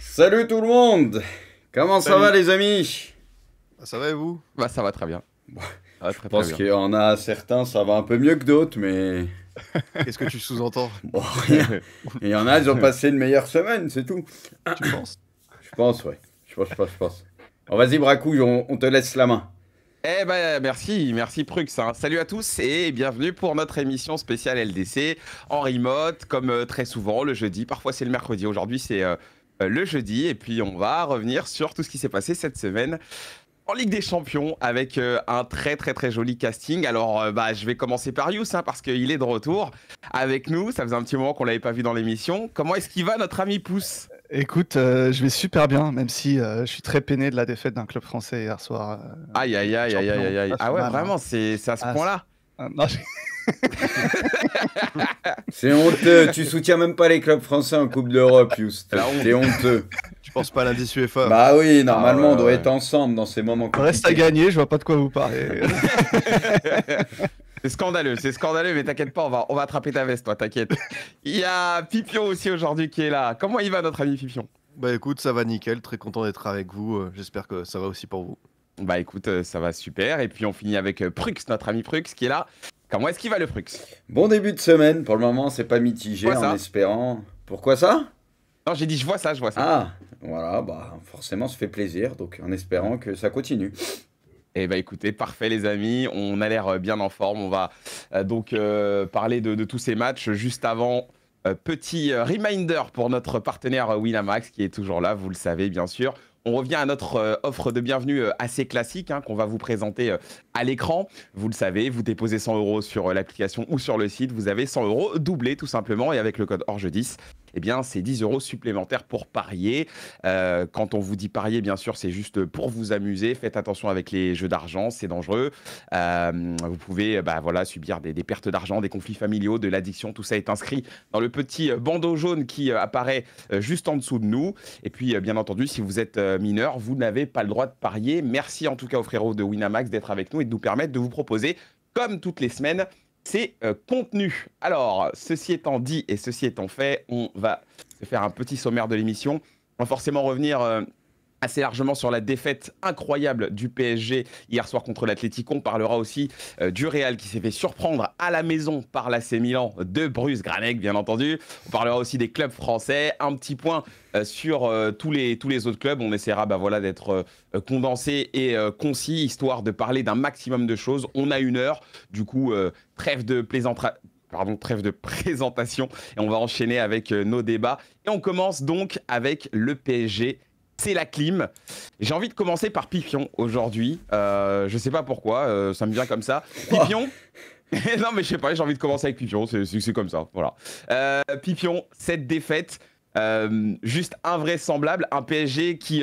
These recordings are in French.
Salut tout le monde! Comment ça va Salut. les amis? Ça va et vous? Bah ça va très bien. Ça va Je très très pense bien. qu'il y en a certains, ça va un peu mieux que d'autres, mais Qu'est-ce que tu sous-entends? bon, rien. Et il y en a, ils ont passé une meilleure semaine, c'est tout. Tu penses? Je pense, ouais. Je pense. Bon, vas-y, Bracouille, on te laisse la main. Eh ben merci Prux, hein. Salut à tous et bienvenue pour notre émission spéciale LDC en remote, comme très souvent le jeudi. Parfois c'est le mercredi. Aujourd'hui c'est le jeudi et puis on va revenir sur tout ce qui s'est passé cette semaine en Ligue des Champions avec un très très très joli casting. Alors je vais commencer par Yous hein, parce qu'il est de retour avec nous. Ça faisait un petit moment qu'on l'avait pas vu dans l'émission. Comment est-ce qu'il va notre ami Pouce? Écoute, je vais super bien, même si je suis très peiné de la défaite d'un club français hier soir. Aïe aïe aïe aïe aïe Champion, aïe aïe. ça Ah fait ouais mal, hein. vraiment c'est à ce Ah, point-là. non, C'est honteux, tu soutiens même pas les clubs français en Coupe d'Europe, Just. La honte. T'es honteux. Tu penses pas à l'indice UEFA? Bah oui, normalement, Ah ouais, on doit ouais. être ensemble dans ces moments on reste à compliqués. gagner, je vois pas de quoi vous parlez. C'est scandaleux, mais t'inquiète pas, on va attraper ta veste, toi, t'inquiète. Il y a Pipion aussi aujourd'hui qui est là. Comment il va, notre ami Pipion? Bah écoute, ça va nickel, très content d'être avec vous. J'espère que ça va aussi pour vous. Bah écoute, ça va super. Et puis on finit avec Prux, notre ami Prux, qui est là. Comment est-ce qu'il va le Prux? Bon début de semaine, pour le moment, c'est pas mitigé Quoi en ça? espérant. Pourquoi ça? Non, j'ai dit je vois ça, je vois ça. Ah, voilà, bah forcément, ça fait plaisir, donc en espérant que ça continue. Eh bah écoutez, parfait les amis, on a l'air bien en forme. On va donc parler de tous ces matchs juste avant. Petit reminder pour notre partenaire Winamax qui est toujours là, vous le savez bien sûr. On revient à notre offre de bienvenue assez classique hein, qu'on va vous présenter à l'écran. Vous le savez, vous déposez 100 euros sur l'application ou sur le site, vous avez 100 euros doublés tout simplement et avec le code ORGE10, eh bien c'est 10 euros supplémentaires pour parier. Quand on vous dit parier, bien sûr, c'est juste pour vous amuser. Faites attention avec les jeux d'argent, c'est dangereux. Vous pouvez voilà, subir des pertes d'argent, des conflits familiaux, de l'addiction. Tout ça est inscrit dans le petit bandeau jaune qui apparaît juste en dessous de nous. Et puis, bien entendu, si vous êtes mineur, vous n'avez pas le droit de parier. Merci en tout cas aux frérots de Winamax d'être avec nous et de nous permettre de vous proposer, comme toutes les semaines, ces contenus. Alors, ceci étant dit et ceci étant fait, on va se faire un petit sommaire de l'émission. On va forcément revenir assez largement sur la défaite incroyable du PSG hier soir contre l'Atlético. On parlera aussi du Real qui s'est fait surprendre à la maison par l'AC Milan de Bruce Granek, bien entendu. On parlera aussi des clubs français. Un petit point sur tous les autres clubs. On essaiera voilà, d'être condensé et concis, histoire de parler d'un maximum de choses. On a une heure, du coup, trêve de trêve de présentation et on va enchaîner avec nos débats. Et on commence donc avec le PSG. C'est la clim. J'ai envie de commencer par Pipion aujourd'hui. Je sais pas pourquoi, ça me vient comme ça. Pipion. Non mais je sais pas, j'ai envie de commencer avec Pipion, c'est comme ça, voilà. Pipion, cette défaite, juste invraisemblable, un PSG qui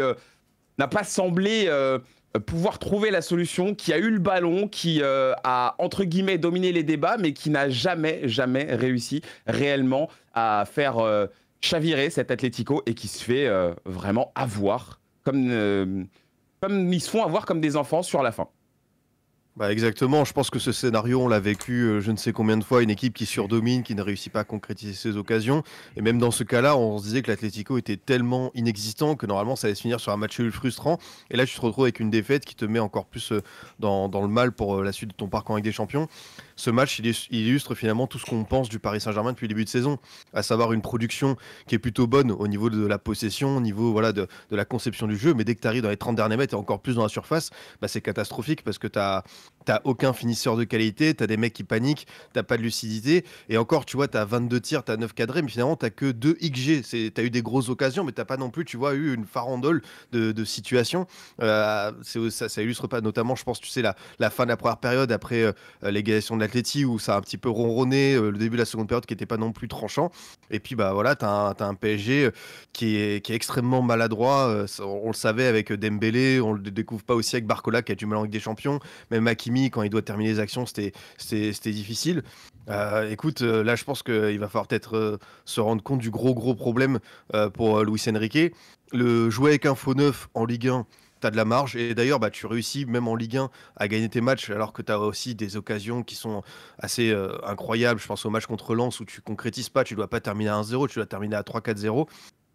n'a pas semblé pouvoir trouver la solution, qui a eu le ballon, qui a entre guillemets dominé les débats, mais qui n'a jamais réussi réellement à faire chavirer cet Atlético et qui se fait vraiment avoir comme ils se font avoir comme des enfants sur la fin. Bah exactement, je pense que ce scénario, on l'a vécu je ne sais combien de fois, une équipe qui surdomine, qui ne réussit pas à concrétiser ses occasions. Et même dans ce cas-là, on se disait que l'Atlético était tellement inexistant que normalement ça allait se finir sur un match nul frustrant. Et là, tu te retrouves avec une défaite qui te met encore plus dans le mal pour la suite de ton parcours avec des champions. Ce match, il illustre finalement tout ce qu'on pense du Paris Saint-Germain depuis le début de saison, à savoir une production qui est plutôt bonne au niveau de la possession, au niveau voilà, de la conception du jeu. Mais dès que tu arrives dans les 30 derniers mètres et encore plus dans la surface, bah, c'est catastrophique parce que t'as aucun finisseur de qualité, t'as des mecs qui paniquent, t'as pas de lucidité. Et encore, tu vois, t'as 22 tirs, t'as 9 cadrés, mais finalement, t'as que 2 XG. T'as eu des grosses occasions, mais t'as pas non plus, tu vois, eu une farandole de situations. Ça illustre pas, notamment, je pense, tu sais, la fin de la première période après l'égalisation de l'Atleti, où ça a un petit peu ronronné, le début de la seconde période qui était pas non plus tranchant. Et puis, bah voilà, t'as un PSG qui est extrêmement maladroit. On le savait avec Dembélé, on le découvre pas aussi avec Barcola qui a du mal avec des champions. Même Hakimi, quand il doit terminer les actions, c'était difficile. Écoute, là, je pense qu'il va falloir peut-être se rendre compte du gros problème pour Luis Enrique. Le jouer avec un faux neuf en Ligue 1, tu as de la marge. Et d'ailleurs, bah, tu réussis même en Ligue 1 à gagner tes matchs alors que tu as aussi des occasions qui sont assez incroyables. Je pense au match contre Lens où tu concrétises pas, tu dois pas terminer à 1-0, tu dois terminer à 3-4-0.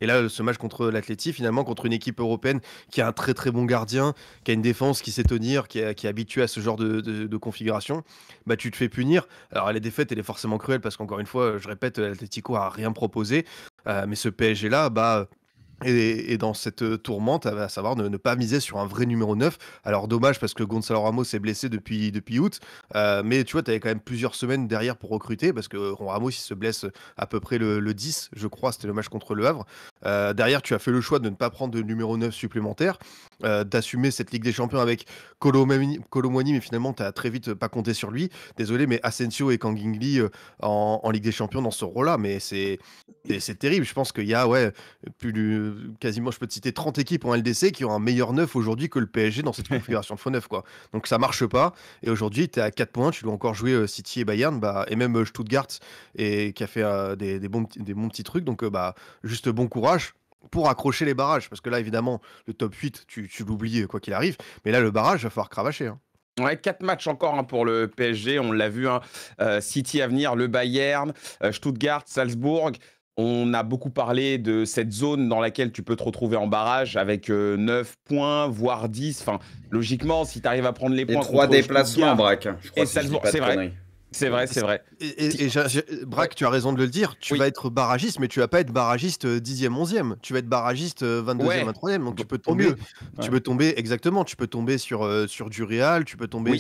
Et là, ce match contre l'Atleti, finalement, contre une équipe européenne qui a un très très bon gardien, qui a une défense qui sait tenir, qui est habituée à ce genre de configuration, bah, tu te fais punir. Alors, la défaite, elle est forcément cruelle parce qu'encore une fois, je répète, l'Atlético a rien proposé. Mais ce PSG-là, bah, et dans cette tourmente, à savoir ne pas miser sur un vrai numéro 9. Alors dommage parce que Gonzalo Ramos est blessé depuis août, mais tu vois, tu avais quand même plusieurs semaines derrière pour recruter parce que Ramos il se blesse à peu près le 10, je crois, c'était le match contre Le Havre. Derrière, tu as fait le choix de ne pas prendre de numéro 9 supplémentaire, d'assumer cette Ligue des Champions avec Colomwani, mais finalement, tu as très vite pas compté sur lui. Désolé, mais Asensio et Kangin Lee en Ligue des Champions dans ce rôle-là, mais c'est terrible. Je pense qu'il y a quasiment, je peux te citer 30 équipes en LDC qui ont un meilleur neuf aujourd'hui que le PSG dans cette configuration de faux neuf, quoi. Donc ça marche pas. Et aujourd'hui, tu es à 4 points, tu dois encore jouer City et Bayern, bah, et même Stuttgart, et qui a fait des bons petits trucs. Donc bah, juste bon courage pour accrocher les barrages. Parce que là, évidemment, le top 8, tu l'oublies quoi qu'il arrive. Mais là, le barrage, il va falloir cravacher. Hein. Ouais, 4 matchs encore hein, pour le PSG, on l'a vu, hein. City à venir, le Bayern, Stuttgart, Salzbourg. On a beaucoup parlé de cette zone dans laquelle tu peux te retrouver en barrage avec 9 points, voire 10. Enfin, logiquement, si tu arrives à prendre les points... Et 3 déplacements, Braque. Je crois et Salzbourg, c'est vrai. C'est vrai, c'est vrai. Braque, tu as raison de le dire, tu vas être barragiste, mais tu vas pas être barragiste 10e, 11e. Tu vas être barragiste 22e, 23e. Donc tu peux tomber, exactement, tu peux tomber sur du Real, tu peux tomber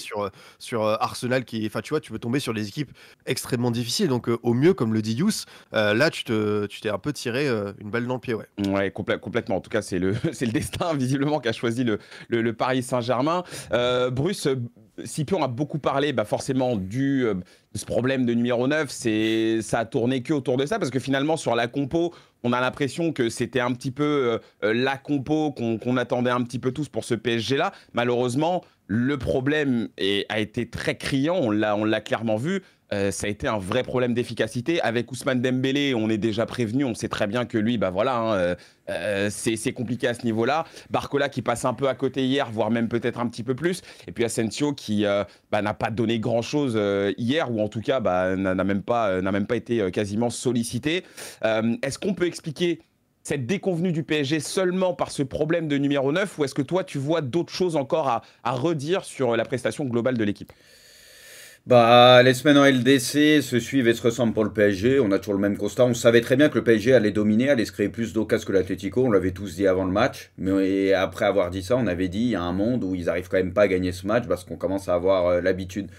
sur Arsenal, enfin tu vois, tu peux tomber sur des équipes extrêmement difficiles. Donc au mieux, comme le dit Yous, là tu t'es un peu tiré une balle dans le pied. Ouais, complètement. En tout cas, c'est le destin visiblement qu'a choisi le Paris Saint-Germain. Bruce, Scipion a beaucoup parlé forcément de ce problème de numéro 9, ça a tourné que autour de ça, parce que finalement sur la compo, on a l'impression que c'était un petit peu la compo qu'on attendait un petit peu tous pour ce PSG-là. Malheureusement, le problème a été très criant, on l'a clairement vu. Ça a été un vrai problème d'efficacité. Avec Ousmane Dembélé, on est déjà prévenu, on sait très bien que lui, c'est compliqué à ce niveau-là. Barcola qui passe un peu à côté hier, voire même peut-être un petit peu plus. Et puis Asensio qui n'a pas donné grand-chose hier, ou en tout cas n'a même pas été quasiment sollicité. Est-ce qu'on peut expliquer cette déconvenue du PSG seulement par ce problème de numéro 9, ou est-ce que toi, tu vois d'autres choses encore à redire sur la prestation globale de l'équipe ? Bah, les semaines en LDC se suivent et se ressemblent pour le PSG. On a toujours le même constat. On savait très bien que le PSG allait dominer, allait se créer plus d'occasions que l'Atlético. On l'avait tous dit avant le match. Mais après avoir dit ça, on avait dit il y a un monde où ils arrivent quand même pas à gagner ce match parce qu'on commence à avoir l'habitude.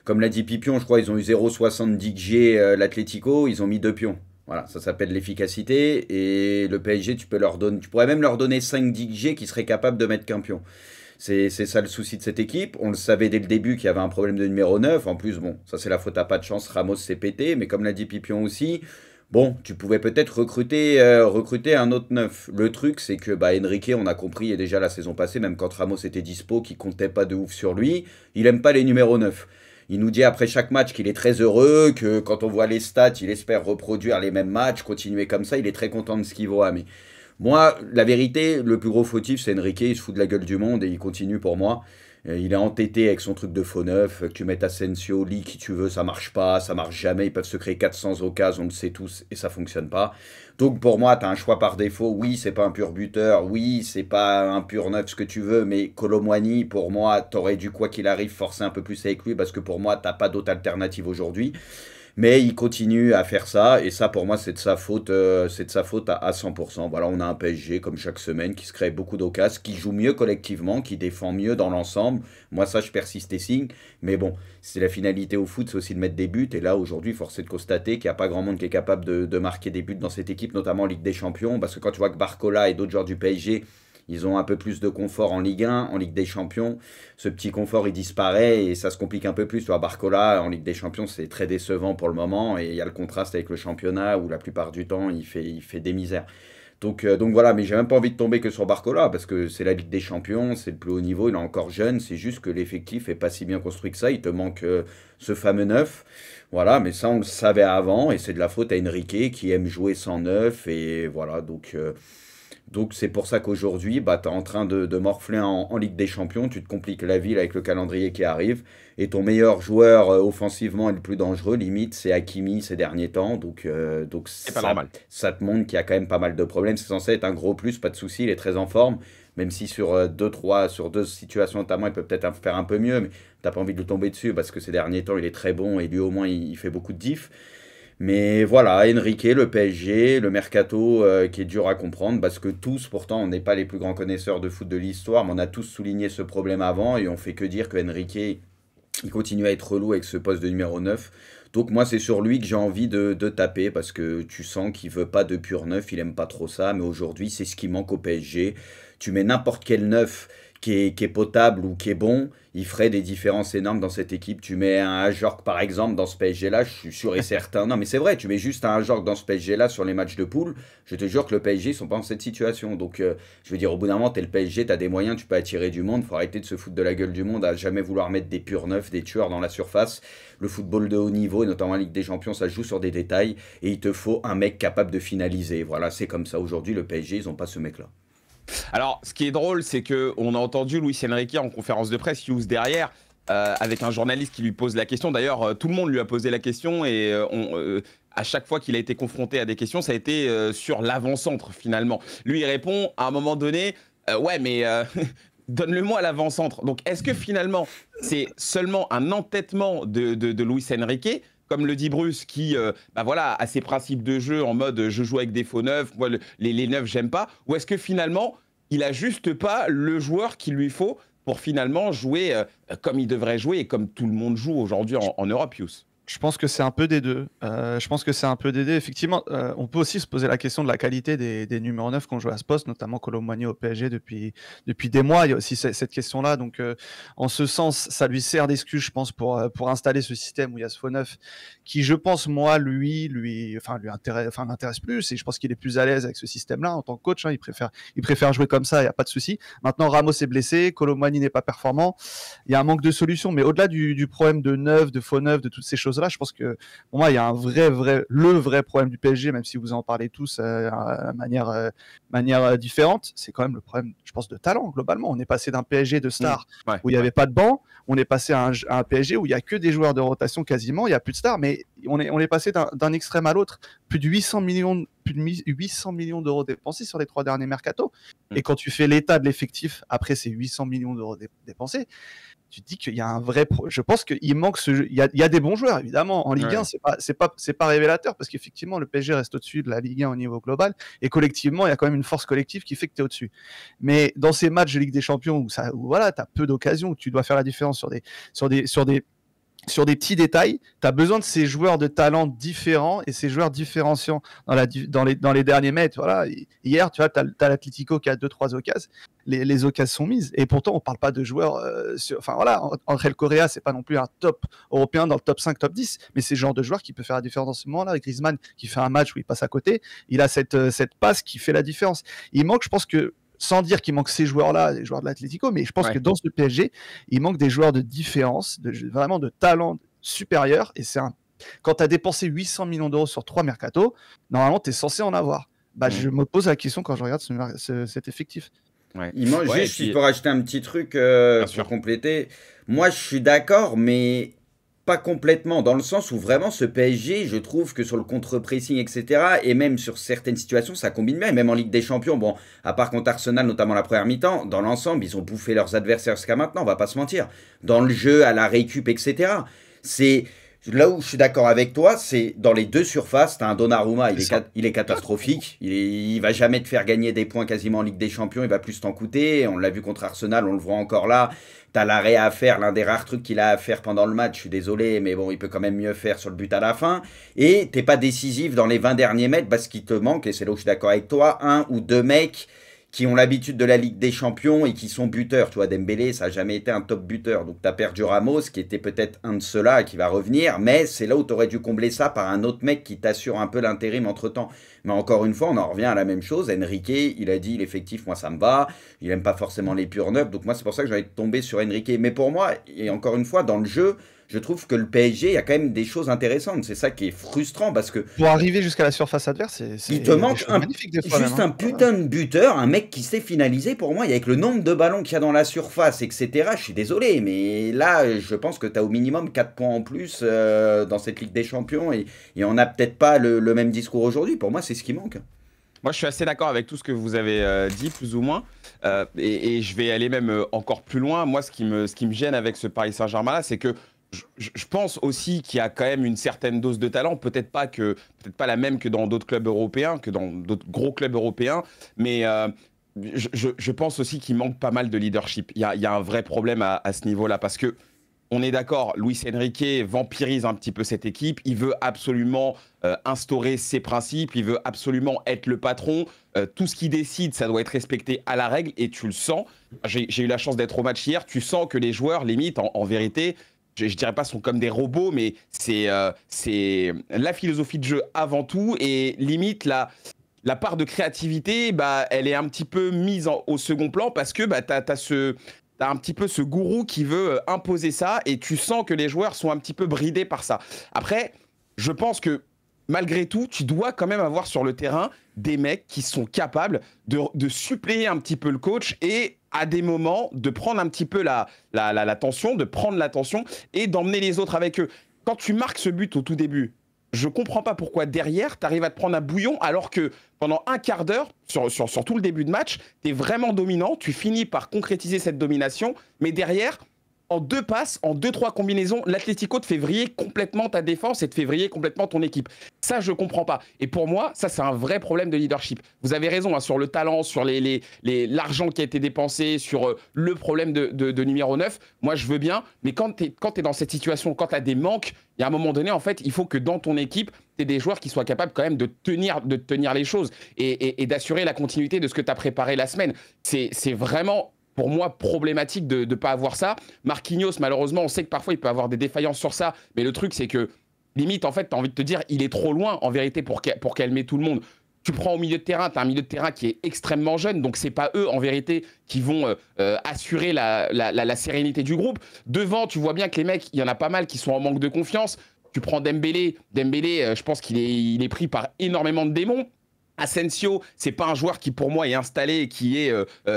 Comme l'a dit Pipion, je crois ils ont eu 0,70 G l'Atlético, ils ont mis 2 pions. Voilà, ça s'appelle l'efficacité. Et le PSG, tu pourrais même leur donner 5 G qui seraient capables de mettre qu'un pion. C'est ça le souci de cette équipe. On le savait dès le début qu'il y avait un problème de numéro 9. En plus, bon, ça c'est la faute à pas de chance. Ramos s'est pété. Mais comme l'a dit Pipion aussi, bon, tu pouvais peut-être recruter un autre 9. Le truc, c'est que Enrique, on a compris, et déjà la saison passée, même quand Ramos était dispo, qu'il comptait pas de ouf sur lui, il aime pas les numéros 9. Il nous dit après chaque match qu'il est très heureux, que quand on voit les stats, il espère reproduire les mêmes matchs, continuer comme ça. Il est très content de ce qu'il voit. Mais moi, la vérité, le plus gros fautif, c'est Enrique. Il se fout de la gueule du monde et il continue pour moi. Il est entêté avec son truc de faux neuf. Que tu mettes Asensio, Lee, qui tu veux, ça marche pas, ça marche jamais. Ils peuvent se créer 400 occasions, on le sait tous, et ça fonctionne pas. Donc pour moi, tu as un choix par défaut. Oui, c'est pas un pur buteur. Oui, c'est pas un pur neuf, ce que tu veux. Mais Colomwani, pour moi, t'aurais dû, quoi qu'il arrive, forcer un peu plus avec lui. Parce que pour moi, t'as pas d'autre alternative aujourd'hui. Mais il continue à faire ça, et ça pour moi c'est de sa faute, à 100%. Voilà, on a un PSG comme chaque semaine qui se crée beaucoup d'occasions, qui joue mieux collectivement, qui défend mieux dans l'ensemble. Moi ça je persiste et signe, mais bon, c'est la finalité au foot, c'est aussi de mettre des buts, et là aujourd'hui force est de constater qu'il n'y a pas grand monde qui est capable de marquer des buts dans cette équipe, notamment en Ligue des Champions, parce que quand tu vois que Barcola et d'autres joueurs du PSG, ils ont un peu plus de confort en Ligue 1, en Ligue des Champions. Ce petit confort, il disparaît et ça se complique un peu plus. Tu vois, Barcola, en Ligue des Champions, c'est très décevant pour le moment. Et il y a le contraste avec le championnat où la plupart du temps, il fait des misères. Donc voilà, mais j'ai même pas envie de tomber que sur Barcola parce que c'est la Ligue des Champions, c'est le plus haut niveau, il est encore jeune. C'est juste que l'effectif est pas si bien construit que ça. Il te manque ce fameux neuf. Voilà, mais ça, on le savait avant et c'est de la faute à Enrique qui aime jouer sans neuf. Et voilà, donc... Donc c'est pour ça qu'aujourd'hui, bah, tu es en train de morfler en Ligue des Champions, tu te compliques la vie là, avec le calendrier qui arrive, et ton meilleur joueur offensivement et le plus dangereux, limite, c'est Hakimi ces derniers temps. Donc C'est pas normal. ça te montre qu'il y a quand même pas mal de problèmes. C'est censé être un gros plus, pas de souci, il est très en forme, même si sur sur deux situations notamment, il peut peut-être faire un peu mieux, mais t'as pas envie de lui tomber dessus parce que ces derniers temps, il est très bon et lui au moins, il fait beaucoup de diff. Mais voilà, Enrique, le PSG, le mercato qui est dur à comprendre parce que tous, pourtant, on n'est pas les plus grands connaisseurs de foot de l'histoire, mais on a tous souligné ce problème avant et on fait que dire que Enrique, il continue à être relou avec ce poste de numéro 9. Donc moi, c'est sur lui que j'ai envie de taper parce que tu sens qu'il veut pas de pur neuf, il aime pas trop ça, mais aujourd'hui, c'est ce qui manque au PSG. Tu mets n'importe quel neuf qui est potable ou qui est bon, il ferait des différences énormes dans cette équipe. Tu mets un Ajorc par exemple dans ce PSG-là, je suis sûr et certain. Non mais c'est vrai, tu mets juste un Ajorc dans ce PSG-là sur les matchs de poule, je te jure que le PSG, ils sont pas dans cette situation. Donc je veux dire, au bout d'un moment, t'es le PSG, t'as des moyens, tu peux attirer du monde, faut arrêter de se foutre de la gueule du monde, à jamais vouloir mettre des purs neufs, des tueurs dans la surface. Le football de haut niveau, et notamment la Ligue des Champions, ça se joue sur des détails, et il te faut un mec capable de finaliser. Voilà, c'est comme ça. Aujourd'hui, le PSG, ils ont pas ce mec-là. Alors, ce qui est drôle, c'est qu'on a entendu Luis Enrique en conférence de presse, Hughes derrière, avec un journaliste qui lui pose la question. D'ailleurs, tout le monde lui a posé la question et à chaque fois qu'il a été confronté à des questions, ça a été sur l'avant-centre finalement. Lui, il répond à un moment donné, ouais, mais donne-le-moi l'avant-centre. Donc, est-ce que finalement, c'est seulement un entêtement de Luis Enrique, comme le dit Bruce, qui bah voilà, a ses principes de jeu en mode je joue avec des faux neufs, moi les neufs j'aime pas, ou est-ce que finalement il a juste pas le joueur qu'il lui faut pour finalement jouer comme il devrait jouer et comme tout le monde joue aujourd'hui en Europe, Youss? Je pense que c'est un peu des deux. Je pense que c'est un peu des deux. Effectivement, on peut aussi se poser la question de la qualité des numéros 9 qu'on joue à ce poste, notamment Kolo Muani au PSG depuis des mois. Il y a aussi cette question-là. Donc, en ce sens, ça lui sert d'excuse, je pense, pour installer ce système où il y a ce faux neuf qui, je pense, moi, m'intéresse plus. Et je pense qu'il est plus à l'aise avec ce système-là en tant que coach. Hein, il préfère jouer comme ça, il n'y a pas de souci. Maintenant, Ramos est blessé, Kolo Muani n'est pas performant. Il y a un manque de solutions. Mais au-delà du problème de neuf, de faux neuf, de toutes ces choses-là, je pense que pour moi, il y a le vrai problème du PSG, même si vous en parlez tous de manière différente, c'est quand même le problème, je pense, de talent, globalement. On est passé d'un PSG de stars où il n'y avait pas de banc, on est passé à un PSG où il n'y a que des joueurs de rotation quasiment, il n'y a plus de stars, mais on est passé d'un extrême à l'autre, plus de 800 millions d'euros dépensés sur les 3 derniers mercatos. Et quand tu fais l'état de l'effectif après ces 800 millions d'euros dépensés, tu te dis qu'il y a un vrai je pense qu'il manque il y a des bons joueurs évidemment en Ligue 1, c'est pas révélateur parce qu'effectivement le PSG reste au-dessus de la Ligue 1 au niveau global et collectivement il y a quand même une force collective qui fait que tu es au-dessus. Mais dans ces matchs de Ligue des Champions où voilà, tu as peu d'occasions, où tu dois faire la différence sur des petits détails, tu as besoin de ces joueurs de talent différents et ces joueurs différenciants dans les derniers mètres. Voilà. Hier, tu vois, tu as l'Atlético qui a 2-3 occasions. Les occasions sont mises. Et pourtant, on ne parle pas de joueurs. Enfin, voilà, Angel Correa, ce n'est pas non plus un top européen dans le top 5, top 10, mais c'est le genre de joueur qui peut faire la différence dans ce moment-là. Griezmann, qui fait un match où il passe à côté, il a cette passe qui fait la différence. Il manque, je pense que, sans dire qu'il manque ces joueurs-là, les joueurs de l'Atlético, mais je pense que dans ce PSG, il manque des joueurs de différence, vraiment de talent supérieur. Et quand tu as dépensé 800 millions d'euros sur 3 mercatos, normalement, tu es censé en avoir. Je me pose la question quand je regarde cet effectif. Il manque juste, si je peux rajouter un petit truc pour compléter. Moi, je suis d'accord, mais pas complètement, dans le sens où vraiment ce PSG, je trouve que sur le contre-pressing, etc., et même sur certaines situations, ça combine bien, et même en Ligue des Champions, bon, à part contre Arsenal, notamment la première mi-temps, dans l'ensemble, ils ont bouffé leurs adversaires jusqu'à maintenant, on va pas se mentir. Dans le jeu, à la récup, etc., c'est... Là où je suis d'accord avec toi, c'est dans les deux surfaces, tu as un Donnarumma, il est catastrophique, il va jamais te faire gagner des points quasiment en Ligue des Champions, il va plus t'en coûter, on l'a vu contre Arsenal, on le voit encore là, tu as l'arrêt à faire, l'un des rares trucs qu'il a à faire pendant le match, je suis désolé, mais bon, il peut quand même mieux faire sur le but à la fin, et t'es pas décisif dans les 20 derniers mètres parce qu'il te manque, et c'est là où je suis d'accord avec toi, 1 ou 2 mecs qui ont l'habitude de la Ligue des Champions et qui sont buteurs. Tu vois, Dembélé, ça n'a jamais été un top buteur. Donc, tu as perdu Ramos, qui était peut-être un de ceux-là et qui va revenir. Mais c'est là où tu aurais dû combler ça par un autre mec qui t'assure un peu l'intérim entre-temps. Mais encore une fois, on en revient à la même chose. Enrique, il a dit, l'effectif, moi, ça me va. Il n'aime pas forcément les purs neufs. Donc, moi, c'est pour ça que j'ai envie de tomber sur Enrique. Mais pour moi, et encore une fois, dans le jeu, je trouve que le PSG, il y a quand même des choses intéressantes. C'est ça qui est frustrant parce que Pour arriver jusqu'à la surface adverse, c'est il te des manque choses magnifiques des fois juste même. un putain de buteur, un mec qui sait finaliser pour moi. Et avec le nombre de ballons qu'il y a dans la surface, etc., je suis désolé, mais là, je pense que tu as au minimum 4 points en plus dans cette Ligue des Champions et on n'a peut-être pas le même discours aujourd'hui. Pour moi, c'est ce qui manque. Moi, je suis assez d'accord avec tout ce que vous avez dit, plus ou moins. Et je vais aller même encore plus loin. Moi, ce qui me gêne avec ce Paris Saint-Germain-là, c'est que je pense aussi qu'il y a quand même une certaine dose de talent. Peut-être pas la même que dans d'autres clubs européens, que dans d'autres gros clubs européens. Mais je pense aussi qu'il manque pas mal de leadership. Il y a un vrai problème à ce niveau-là. Parce que on est d'accord, Luis Enrique vampirise un petit peu cette équipe. Il veut absolument instaurer ses principes. Il veut absolument être le patron. Tout ce qu'il décide, ça doit être respecté à la règle. Et tu le sens. J'ai eu la chance d'être au match hier. Tu sens que les joueurs, limite, en vérité, je dirais pas sont comme des robots, mais c'est la philosophie de jeu avant tout. Et limite, la part de créativité, bah, elle est un petit peu mise au second plan parce que bah, t'as un petit peu ce gourou qui veut imposer ça et tu sens que les joueurs sont un petit peu bridés par ça. Après, je pense que malgré tout, tu dois quand même avoir sur le terrain des mecs qui sont capables de suppléer un petit peu le coach et à des moments de prendre un petit peu la tension, de prendre la tension et d'emmener les autres avec eux. Quand tu marques ce but au tout début, je comprends pas pourquoi derrière, tu arrives à te prendre un bouillon alors que pendant un quart d'heure, sur tout le début de match, tu es vraiment dominant, tu finis par concrétiser cette domination, mais derrière, en 2 passes, en 2-3 combinaisons, l'Atlético te fait vriller complètement ta défense et te fait vriller complètement ton équipe. Ça, je comprends pas. Et pour moi, ça, c'est un vrai problème de leadership. Vous avez raison hein, sur le talent, sur l'argent qui a été dépensé, sur le problème de numéro 9. Moi, je veux bien, mais quand tu es dans cette situation, quand tu as des manques, il y a un moment donné, en fait, il faut que dans ton équipe, tu aies des joueurs qui soient capables quand même de tenir les choses et d'assurer la continuité de ce que tu as préparé la semaine. C'est vraiment pour moi, problématique de ne pas avoir ça. Marquinhos, malheureusement, on sait que parfois, il peut avoir des défaillances sur ça. Mais le truc, c'est que, limite, en fait, tu as envie de te dire, il est trop loin, en vérité, pour calmer tout le monde. Tu prends au milieu de terrain, tu as un milieu de terrain qui est extrêmement jeune. Donc, ce n'est pas eux, en vérité, qui vont assurer la sérénité du groupe. Devant, tu vois bien que les mecs, il y en a pas mal qui sont en manque de confiance. Tu prends Dembélé. Dembélé, je pense qu'il est pris par énormément de démons. Asensio, c'est pas un joueur qui pour moi est installé et qui est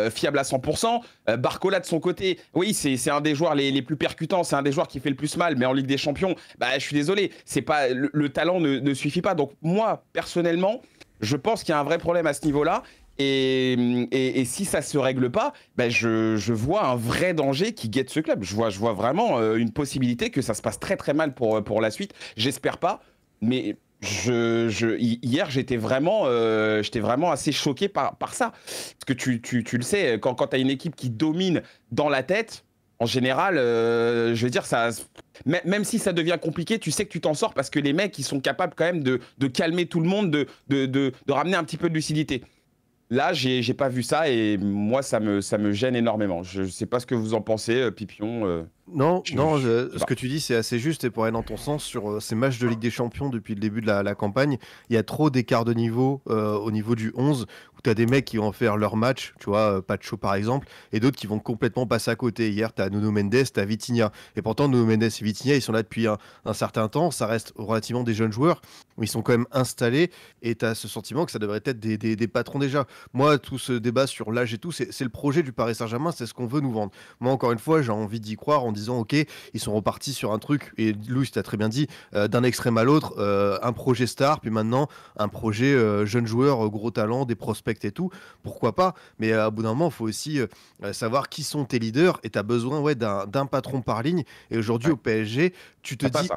fiable à 100%. Barcola de son côté, oui, c'est un des joueurs les plus percutants, c'est un des joueurs qui fait le plus mal, mais en Ligue des Champions, bah, je suis désolé, c'est pas le talent ne suffit pas. Donc moi, personnellement, je pense qu'il y a un vrai problème à ce niveau-là. Et si ça se règle pas, bah je vois un vrai danger qui guette ce club. Je vois vraiment une possibilité que ça se passe très très mal pour la suite. J'espère pas, mais hier, j'étais vraiment assez choqué par ça. Parce que tu le sais, quand tu as une équipe qui domine dans la tête, en général, je veux dire, même si ça devient compliqué, tu sais que tu t'en sors parce que les mecs, ils sont capables quand même de calmer tout le monde, de ramener un petit peu de lucidité. Là, j'ai pas vu ça et moi, ça me gêne énormément. Je sais pas ce que vous en pensez, Pipion. Non, ce que tu dis, c'est assez juste et pour aller dans ton sens, sur ces matchs de Ligue des Champions depuis le début de la campagne, il y a trop d'écart de niveau au niveau du 11 où tu as des mecs qui vont faire leur match, tu vois, Pacho par exemple, et d'autres qui vont complètement passer à côté. Hier, tu as Nuno Mendes, tu as Vitinha. Et pourtant, Nuno Mendes et Vitinha, ils sont là depuis un certain temps. Ça reste relativement des jeunes joueurs, mais ils sont quand même installés et tu as ce sentiment que ça devrait être des patrons déjà. Moi, tout ce débat sur l'âge et tout, c'est le projet du Paris Saint-Germain, c'est ce qu'on veut nous vendre. Moi, encore une fois, j'ai envie d'y croire en disant ok, ils sont repartis sur un truc, et Louis t'as très bien dit, d'un extrême à l'autre, un projet star, puis maintenant un projet jeune joueur, gros talent, des prospects et tout, pourquoi pas, mais à bout d'un moment il faut aussi savoir qui sont tes leaders, et t'as besoin d'un patron par ligne, et aujourd'hui au PSG tu te dis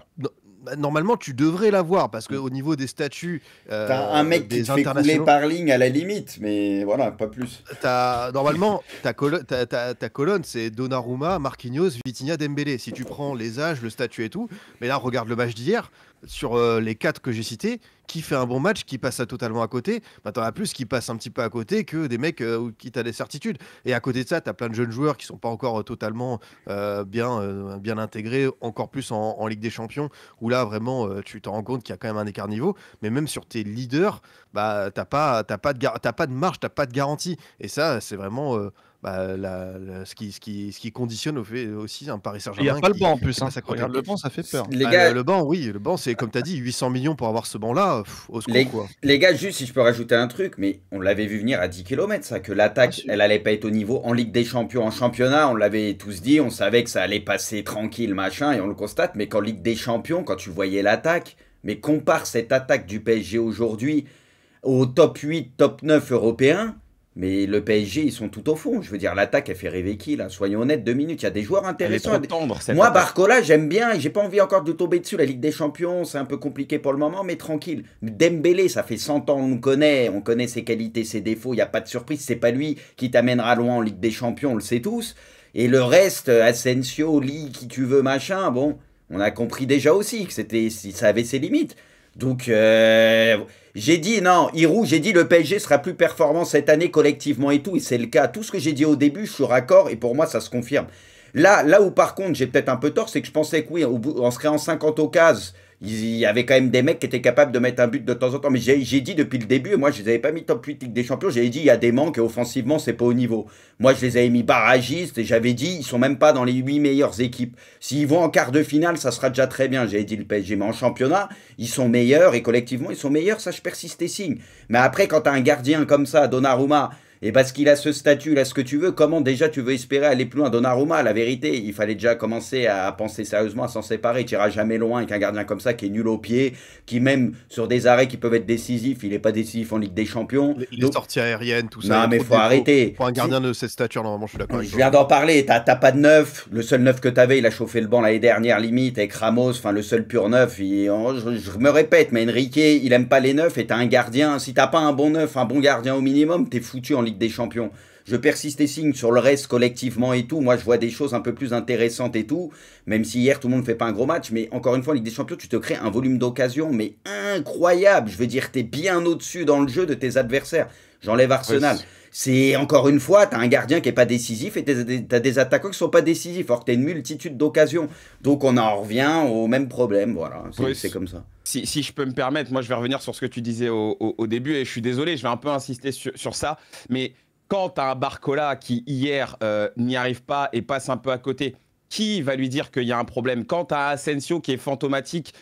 normalement tu devrais l'avoir parce qu'au niveau des statuts t'as un mec qui te fait couler par ligne à la limite, mais voilà, pas plus. Normalement ta colonne c'est Donnarumma, Marquinhos, Vitinha, Dembélé. Si tu prends les âges, le statut et tout, mais là regarde le match d'hier, sur les 4 que j'ai cités, qui fait un bon match, qui passe totalement à côté, bah, t'en as plus qui passent un petit peu à côté que des mecs qui t'as des certitudes. Et à côté de ça, t'as plein de jeunes joueurs qui sont pas encore totalement bien intégrés, encore plus en Ligue des Champions, où là vraiment tu te rends compte qu'il y a quand même un écart niveau. Mais même sur tes leaders, bah t'as pas de marge, t'as pas de garantie. Et ça, c'est vraiment ce qui conditionne aussi un Paris Il n'y a Saint-Germain pas le qui banc en fait plus. pas sa Regarde le qualité. banc, ça fait peur. Les Bah, gars, le banc, oui, le banc, c'est comme tu as dit, 800 millions pour avoir ce banc-là, au secours, Les, quoi. les gars, juste si je peux rajouter un truc, mais on l'avait vu venir à 10 km, ça, que Bien l'attaque, sûr. elle allait pas être au niveau en Ligue des Champions, en championnat, on l'avait tous dit, on savait que ça allait passer tranquille, machin, et on le constate, mais qu'en Ligue des Champions, quand tu voyais l'attaque, mais compare cette attaque du PSG aujourd'hui au top 8, top 9 européen, mais le PSG, ils sont tout au fond. Je veux dire, l'attaque, elle fait rêver qui, là? Soyons honnêtes, 2 minutes, il y a des joueurs Elle est intéressants. trop tendre, cette Moi, attaque. Barcola, j'aime bien, et j'ai pas envie encore de tomber dessus. La Ligue des Champions, c'est un peu compliqué pour le moment, mais tranquille. Dembélé, ça fait 100 ans, on connaît ses qualités, ses défauts, il n'y a pas de surprise. C'est pas lui qui t'amènera loin en Ligue des Champions, on le sait tous. Et le reste, Asensio, Lee, qui tu veux, machin, bon, on a compris déjà aussi que ça avait ses limites. Donc, j'ai dit, non, Hirou, j'ai dit le PSG sera plus performant cette année collectivement et tout, et c'est le cas. Tout ce que j'ai dit au début, je suis raccord, et pour moi, ça se confirme. Là où par contre, j'ai peut-être un peu tort, c'est que je pensais que oui, en se créant 50 occasions, il y avait quand même des mecs qui étaient capables de mettre un but de temps en temps. Mais j'ai dit depuis le début, et moi je les avais pas mis top 8 Ligue des Champions, j'avais dit il y a des manques et offensivement c'est pas au niveau. Moi je les avais mis barragistes et j'avais dit ils sont même pas dans les 8 meilleures équipes. S'ils vont en quart de finale, ça sera déjà très bien, j'avais dit le PSG. Mais en championnat, ils sont meilleurs et collectivement ils sont meilleurs, ça je persiste et signe. Mais après quand t'as un gardien comme ça, Donnarumma, et parce qu'il a ce statut, là, ce que tu veux, comment déjà tu veux espérer aller plus loin? Donnarumma, la vérité, il fallait déjà commencer à penser sérieusement à s'en séparer. Tu n'iras jamais loin avec un gardien comme ça qui est nul au pied, qui même sur des arrêts qui peuvent être décisifs, il n'est pas décisif en Ligue des Champions. Les Donc, sorties aériennes, tout ça. non, il y a mais trop de faut défauts. arrêter. Pour un gardien de cette stature, normalement, je suis d'accord avec Je toi. viens d'en parler, t'as pas de neuf. Le seul neuf que t'avais, il a chauffé le banc l'année dernière, limite, avec Ramos, enfin le seul pur neuf. Je me répète, mais Enrique, il aime pas les neufs et t'as un gardien. Si t'as pas un bon neuf, un bon gardien au minimum, t'es foutu en Ligue des Champions. Je persiste et signe sur le reste collectivement et tout. Moi, je vois des choses un peu plus intéressantes et tout. Même si hier, tout le monde ne fait pas un gros match. Mais encore une fois, en Ligue des Champions, tu te crées un volume d'occasion, mais incroyable. Je veux dire, t'es bien au-dessus dans le jeu de tes adversaires. J'enlève Arsenal. Oui. C'est encore une fois, t'as un gardien qui est pas décisif et t'as des attaquants qui sont pas décisifs. Alors que t'as une multitude d'occasions. Donc on en revient au même problème. Voilà, Oui. c'est comme ça. Si je peux me permettre, moi je vais revenir sur ce que tu disais au début et je suis désolé, je vais un peu insister sur ça. Mais quand tu as un Barcola qui hier n'y arrive pas et passe un peu à côté, qui va lui dire qu'il y a un problème? Quand tu as Asensio qui est fantomatique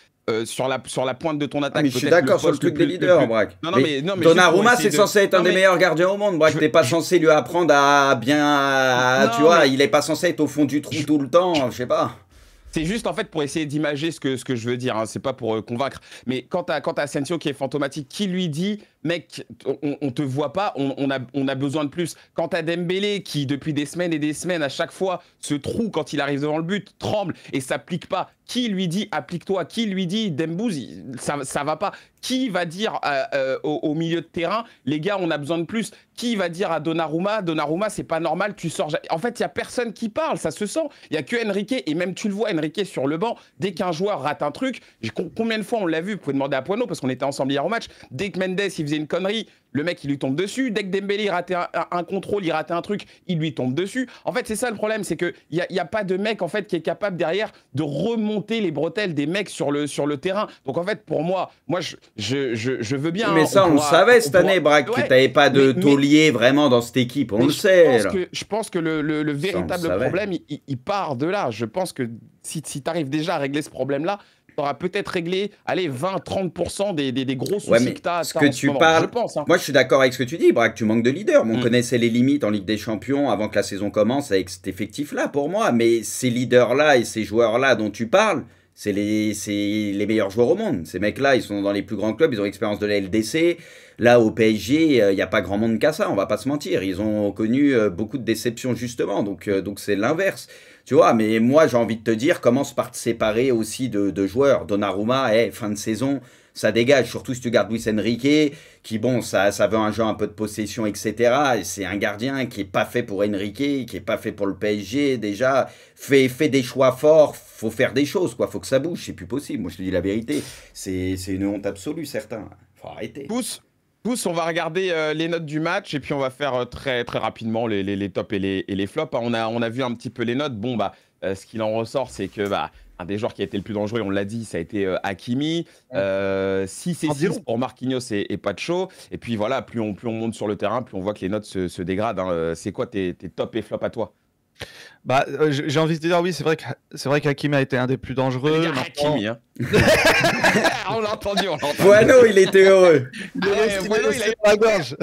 sur la pointe de ton attaque, Mais je suis d'accord sur le truc des leaders, Braque. Non, mais Donnarumma, c'est censé être un des meilleurs gardiens au monde. Braque, t'es pas censé lui apprendre à bien. Tu vois, il est pas censé être au fond du trou tout le temps, je sais pas. C'est juste en fait pour essayer d'imager ce que je veux dire, hein. C'est pas pour convaincre. Mais quand t'as Asensio qui est fantomatique, qui lui dit, mec, on te voit pas, on a besoin de plus. Quand t'as Dembélé qui, depuis des semaines et des semaines, à chaque fois, se trouve quand il arrive devant le but, tremble et s'applique pas. Qui lui dit, applique-toi? Qui lui dit, Dembouz, ça va pas? Qui va dire au milieu de terrain, les gars, on a besoin de plus? Qui va dire à Donnarumma, c'est pas normal, tu sors. En fait, il y a personne qui parle, ça se sent. Il y a que Enrique, et même tu le vois, Enrique sur le banc, dès qu'un joueur rate un truc, combien de fois on l'a vu, vous pouvez demander à Poineau, parce qu'on était ensemble hier au match, dès que Mendes, il faisait une connerie, le mec, il lui tombe dessus. Dès que Dembélé il ratait un contrôle, il ratait un truc, il lui tombe dessus. En fait, c'est ça le problème, c'est qu'il n'y a pas de mec en fait, qui est capable derrière de remonter les bretelles des mecs sur le terrain. Donc en fait, pour moi je veux bien... Mais ça, on le savait cette année, Braque, que t'avais pas de taulier vraiment dans cette équipe, on le sait. Je pense que le véritable problème, il part de là. Je pense que si tu arrives déjà à régler ce problème-là, tu auras peut-être réglé, allez, 20-30% des gros soucis que tu as. Ce que tu parles, je pense, hein. Moi, je suis d'accord avec ce que tu dis, Braque, tu manques de leader. On connaissait les limites en Ligue des Champions avant que la saison commence avec cet effectif-là, pour moi. Mais ces leaders-là et ces joueurs-là dont tu parles, c'est les meilleurs joueurs au monde. Ces mecs-là, ils sont dans les plus grands clubs, ils ont l'expérience de la LDC. Là, au PSG, il n'y a pas grand monde qu'à ça, on va pas se mentir. Ils ont connu beaucoup de déceptions, justement. Donc c'est l'inverse. Tu vois, mais moi, j'ai envie de te dire, commence par te séparer aussi de joueurs. Donnarumma, fin de saison, ça dégage. Surtout si tu gardes Luis Enrique, qui, bon, ça veut un jeu un peu de possession, etc. Et c'est un gardien qui n'est pas fait pour Enrique, qui n'est pas fait pour le PSG. Déjà, fait des choix forts, faut faire des choses, quoi. Faut que ça bouge, c'est plus possible. Moi, je te dis la vérité. C'est une honte absolue, certains. Faut arrêter. On va regarder les notes du match et puis on va faire très, très rapidement les tops et les flops. On a vu un petit peu les notes. Bon, ce qu'il en ressort, c'est que un des joueurs qui a été le plus dangereux, on l'a dit, ça a été Hakimi. 6 et En 6 disant. pour Marquinhos et Pacho. Et puis voilà, plus on monte sur le terrain, plus on voit que les notes se dégradent, hein. C'est quoi tes top et flop à toi? Bah, j'ai envie de te dire, oui, c'est vrai qu'Hakimi a été un des plus dangereux. Dire Maintenant, Hakimi, hein. On l'a entendu, on l'a entendu. Bueno, il était heureux. il est resté Bueno, il a- sur la gorge.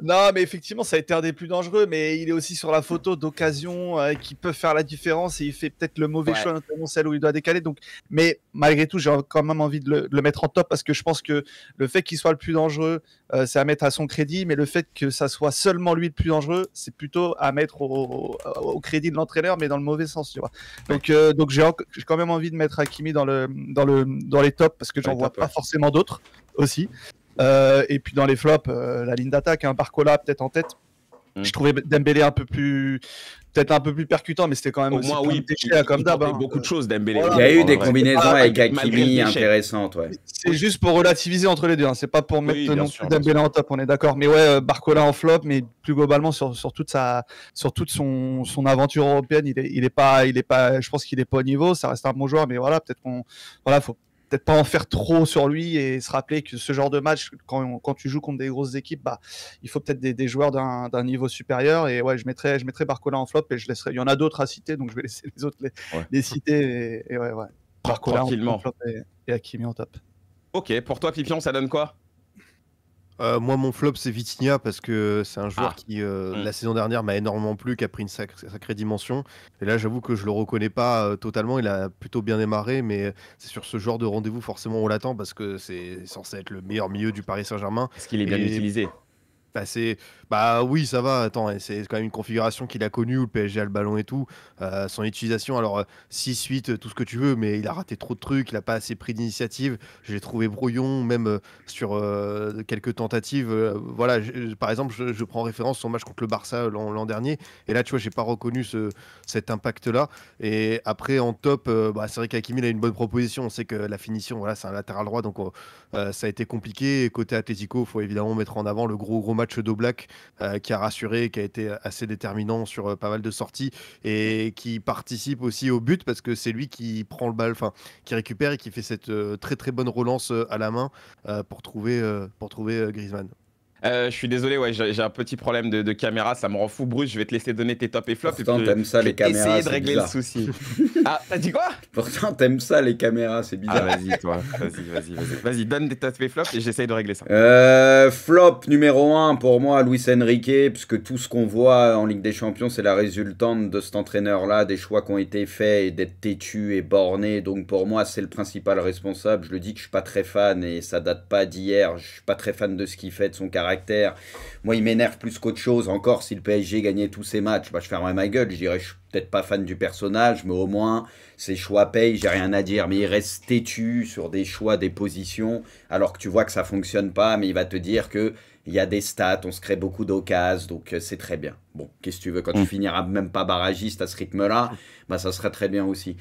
Non, mais effectivement, ça a été un des plus dangereux, mais il est aussi sur la photo d'occasion qui peut faire la différence et il fait peut-être le mauvais Ouais. choix, notamment celle où il doit décaler. Donc, mais malgré tout, j'ai quand même envie de le mettre en top parce que je pense que le fait qu'il soit le plus dangereux, c'est à mettre à son crédit, mais le fait que ça soit seulement lui le plus dangereux, c'est plutôt à mettre au crédit de l'entraîneur, mais dans le mauvais sens, tu vois. Donc j'ai quand même envie de mettre Hakimi dans les tops parce que Dans j'en les vois tops, pas ouais. forcément d'autres aussi. Et puis dans les flops, la ligne d'attaque, Barcola peut-être en tête. Je trouvais Dembélé peut-être un peu plus percutant, mais c'était quand même Au aussi moins, plein oui, de déchets, comme d'hab. tentait beaucoup de choses, Dembélé. Voilà. Il y a eu En des vrai. combinaisons Ah, avec malgré le Hakimi déchet. intéressantes, ouais. C'est juste pour relativiser entre les deux, c'est pas pour mettre bien non sûr, plus bien Dembélé en top, on est d'accord. Mais ouais, Barcola en flop, mais plus globalement sur toute son aventure européenne, il est pas, je pense qu'il est pas au niveau. Ça reste un bon joueur, mais voilà, faut peut-être pas en faire trop sur lui et se rappeler que ce genre de match, quand tu joues contre des grosses équipes, bah, il faut peut-être des joueurs d'un niveau supérieur. Et ouais, je mettrais Barcola en flop et je laisserai. Il y en a d'autres à citer, donc je vais laisser les autres les citer. Et ouais. Barcola Tranquillement. en flop et Hakimi en top. Ok, pour toi, Pipion, ça donne quoi? Moi, mon flop, c'est Vitinha parce que c'est un joueur Ah. qui, la saison dernière, m'a énormément plu, qui a pris une sacrée dimension. Et là, j'avoue que je le reconnais pas totalement. Il a plutôt bien démarré, mais c'est sur ce genre de rendez-vous, forcément, on l'attend parce que c'est censé être le meilleur milieu du Paris Saint-Germain. Est-ce qu'il est bien Et- utilisé? Bah oui, ça va. Attends, et c'est quand même une configuration qu'il a connue où le PSG a le ballon et tout. Son utilisation, alors 6-8, tout ce que tu veux, mais il a raté trop de trucs, il a pas assez pris d'initiative. Je l'ai trouvé brouillon, même sur quelques tentatives. Voilà, par exemple, je prends référence son match contre le Barça l'an dernier. Et là, tu vois, j'ai pas reconnu cet impact-là. Et après, en top, bah, c'est vrai qu'Hakimi il a une bonne proposition. On sait que la finition, voilà, c'est un latéral droit, donc ça a été compliqué. Et côté Atlético, il faut évidemment mettre en avant le gros match d'Oblak qui a rassuré, qui a été assez déterminant sur pas mal de sorties et qui participe aussi au but parce que c'est lui qui prend le ballon, enfin qui récupère et qui fait cette très bonne relance à la main pour trouver Griezmann. Je suis désolé, ouais, j'ai un petit problème de caméra, ça me rend fou. Bruce, je vais te laisser donner tes top et flop. Pourtant, et puis t'aimes ça, je les vais caméras, essayer de c'est régler bizarre. le souci. Ah, t'as dit quoi? Pourtant, t'aimes ça, les caméras, c'est Ah, bizarre. vas-y, toi. Vas-y, donne tes top et flop et j'essaye de régler ça. Flop numéro 1 pour moi, Luis Enrique, puisque tout ce qu'on voit en Ligue des Champions, c'est la résultante de cet entraîneur-là, des choix qui ont été faits et d'être têtu et borné. Donc pour moi, c'est le principal responsable. Je le dis que je suis pas très fan et ça date pas d'hier. Je suis pas très fan de ce qu'il fait, de son caractère. Moi, il m'énerve plus qu'autre chose. Encore, si le PSG gagnait tous ses matchs, bah, je fermerais ma gueule. Je dirais, je suis peut-être pas fan du personnage, mais au moins, ses choix payent, j'ai rien à dire. Mais il reste têtu sur des choix, des positions, alors que tu vois que ça fonctionne pas, mais il va te dire que il y a des stats, on se crée beaucoup d'occasions, donc c'est très bien. Bon, qu'est-ce que tu veux, quand tu finiras même pas barragiste à ce rythme-là, bah ça serait très bien aussi.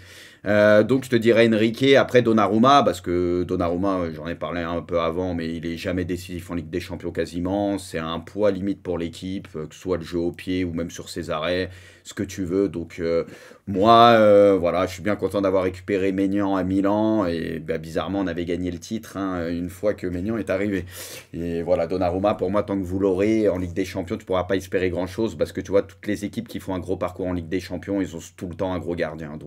Donc je te dirais Enrique, après Donnarumma, parce que Donnarumma, j'en ai parlé un peu avant, mais il est jamais décisif en Ligue des Champions quasiment. C'est un poids limite pour l'équipe, que ce soit le jeu au pied ou même sur ses arrêts, ce que tu veux. Donc moi, voilà, je suis bien content d'avoir récupéré Maignan à Milan, et bah, bizarrement, on avait gagné le titre une fois que Maignan est arrivé. Et voilà, Donnarumma, pour moi, tant que vous l'aurez en Ligue des Champions, tu ne pourras pas espérer grand-chose, parce que tu vois, toutes les équipes qui font un gros parcours en Ligue des Champions, ils ont tout le temps un gros gardien.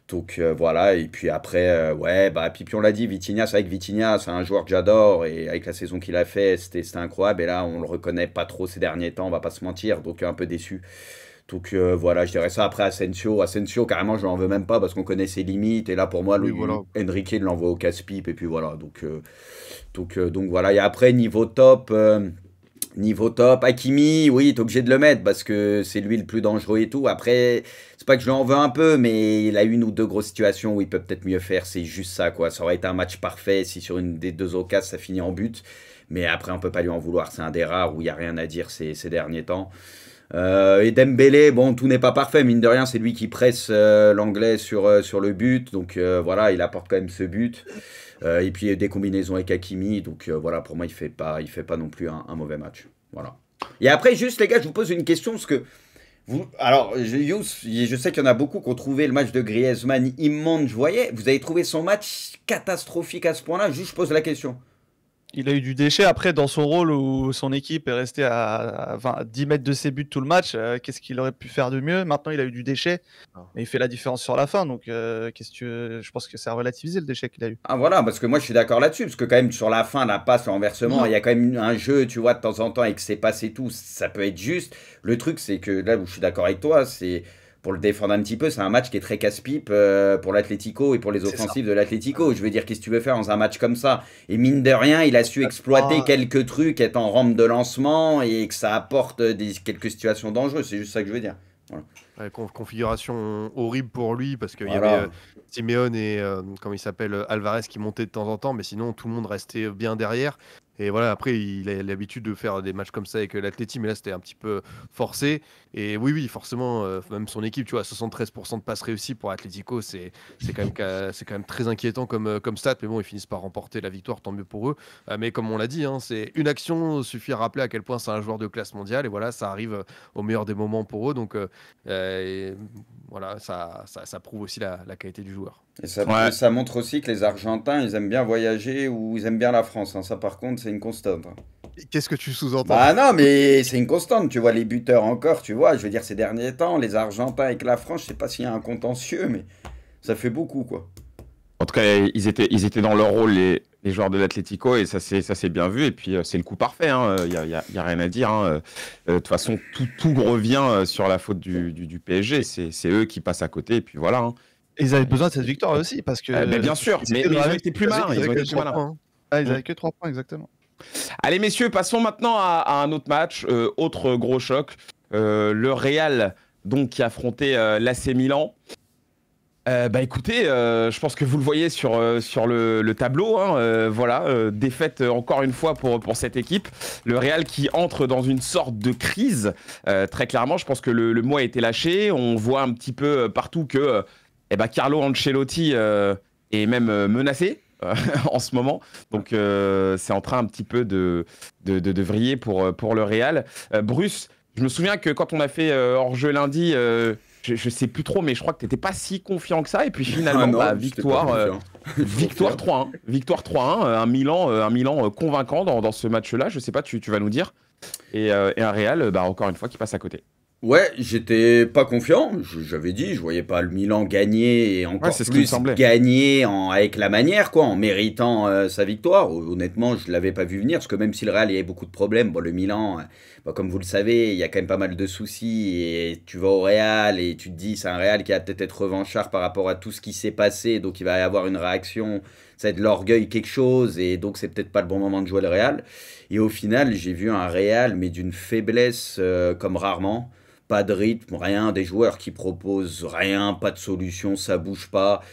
Donc voilà, et puis après, ouais, bah, Pipi on l'a dit, Vitinha, c'est vrai que Vitinha, c'est un joueur que j'adore, et avec la saison qu'il a fait, c'était incroyable, et là, on le reconnaît pas trop ces derniers temps, on va pas se mentir, donc un peu déçu. Donc voilà, je dirais ça. Après Asensio, carrément, je l'en veux même pas, parce qu'on connaît ses limites, et là, pour moi, Oui, voilà. Enrique l'envoie au casse-pipe, et puis voilà, donc voilà, et après, niveau top, Hakimi, oui, t'es obligé de le mettre parce que c'est lui le plus dangereux et tout. Après, c'est pas que je lui en veux un peu, mais il a une ou deux grosses situations où il peut peut-être mieux faire. C'est juste ça, quoi. Ça aurait été un match parfait si sur une des deux occasions ça finit en but. Mais après, on peut pas lui en vouloir. C'est un des rares où il y a rien à dire ces derniers temps. Et Dembélé, bon, tout n'est pas parfait, mine de rien, c'est lui qui presse l'anglais sur le but. Donc voilà, il apporte quand même ce but. Et puis des combinaisons avec Hakimi, donc voilà, pour moi il fait pas non plus un mauvais match. Voilà. Et après, juste les gars, je vous pose une question, parce que Alors, je sais qu'il y en a beaucoup qui ont trouvé le match de Griezmann immonde, je voyais. Vous avez trouvé son match catastrophique à ce point-là? Juste, je pose la question. Il a eu du déchet après dans son rôle où son équipe est restée à 10 mètres de ses buts tout le match. Qu'est-ce qu'il aurait pu faire de mieux? Maintenant, il a eu du déchet, mais il fait la différence sur la fin. Donc, je pense que c'est à relativiser le déchet qu'il a eu. Ah voilà, parce que moi je suis d'accord là-dessus, parce que quand même sur la fin, la passe, le renversement, il y a quand même un jeu, tu vois, de temps en temps, et que c'est passé tout, ça peut être juste. Le truc, c'est que là où je suis d'accord avec toi, c'est pour le défendre un petit peu, c'est un match qui est très casse-pipe pour l'Atlético et pour les C'est ça. offensives de l'Atlético. Je veux dire, qu'est-ce que tu veux faire dans un match comme ça? Et mine de rien, il a su exploiter quelques trucs, être en rampe de lancement et que ça apporte quelques situations dangereuses. C'est juste ça que je veux dire. Voilà. Ouais, configuration horrible pour lui parce qu'il y avait Voilà. Simeone et comment il s'appelle Alvarez qui montaient de temps en temps, mais sinon tout le monde restait bien derrière. Et voilà, après il a l'habitude de faire des matchs comme ça avec l'Atleti, mais là c'était un petit peu forcé. Et oui, forcément, même son équipe, tu vois, 73% de passes réussies pour Atlético, c'est quand même très inquiétant comme stat. Mais bon, ils finissent par remporter la victoire, tant mieux pour eux. Mais comme on l'a dit, hein, c'est une action suffit à rappeler à quel point c'est un joueur de classe mondiale. Et voilà, ça arrive au meilleur des moments pour eux. Donc et voilà, ça prouve aussi la qualité du joueur. Et ça, Ouais. ça montre aussi que les Argentins, ils aiment bien voyager ou ils aiment bien la France, hein. Ça, par contre, c'est une constante, hein. Qu'est-ce que tu sous-entends? Bah non, mais c'est une constante. Tu vois, les buteurs encore, tu vois. Je veux dire, ces derniers temps, les Argentins avec la France, je sais pas s'il y a un contentieux, mais ça fait beaucoup, quoi. En tout cas, ils étaient dans leur rôle, les joueurs de l'Atlético, et ça s'est bien vu. Et puis, c'est le coup parfait. Il y a rien à dire, hein. De toute façon, tout revient sur la faute du PSG. C'est eux qui passent à côté, et puis voilà, hein. Et ils avaient besoin de cette victoire aussi parce que. Mais bien sûr, mais c'était ils dans la ont même été plus situation, malins. ils Ils ont avaient été que plus 3 malins. points, hein. Ah, ils Mm. avaient que 3 points, exactement. Allez, messieurs, passons maintenant à un autre match. Autre gros choc. Le Real, donc, qui affrontait l'AC Milan. Bah écoutez, je pense que vous le voyez sur le tableau, hein, voilà, défaite encore une fois pour cette équipe. Le Real qui entre dans une sorte de crise, très clairement. Je pense que le mot a été lâché. On voit un petit peu partout que Carlo Ancelotti est même menacé en ce moment. Donc c'est en train un petit peu de vriller pour le Real. Bruce, je me souviens que quand on a fait hors-jeu lundi, je sais plus trop, mais je crois que tu n'étais pas si confiant que ça. Et puis finalement, Ah non, j'étais pas victoire, confiant. victoire 3-1. Victoire 3-1, un Milan convaincant dans ce match-là. Je sais pas, tu vas nous dire. Et un Real, encore une fois, qui passe à côté. Ouais, j'étais pas confiant, j'avais dit, je voyais pas le Milan gagner et Ouais, encore c'est ce qui me plus semblait. gagner avec la manière, quoi, en méritant sa victoire. Honnêtement, je l'avais pas vu venir, parce que même si le Real il y avait beaucoup de problèmes, bon, le Milan, comme vous le savez, il y a quand même pas mal de soucis, et tu vas au Real et tu te dis, c'est un Real qui va peut-être être revanchard par rapport à tout ce qui s'est passé, donc il va y avoir une réaction, ça va être de l'orgueil quelque chose, et donc c'est peut-être pas le bon moment de jouer le Real. Et au final, j'ai vu un Real, mais d'une faiblesse comme rarement. Pas de rythme, rien, des joueurs qui proposent rien, pas de solution, ça bouge pas.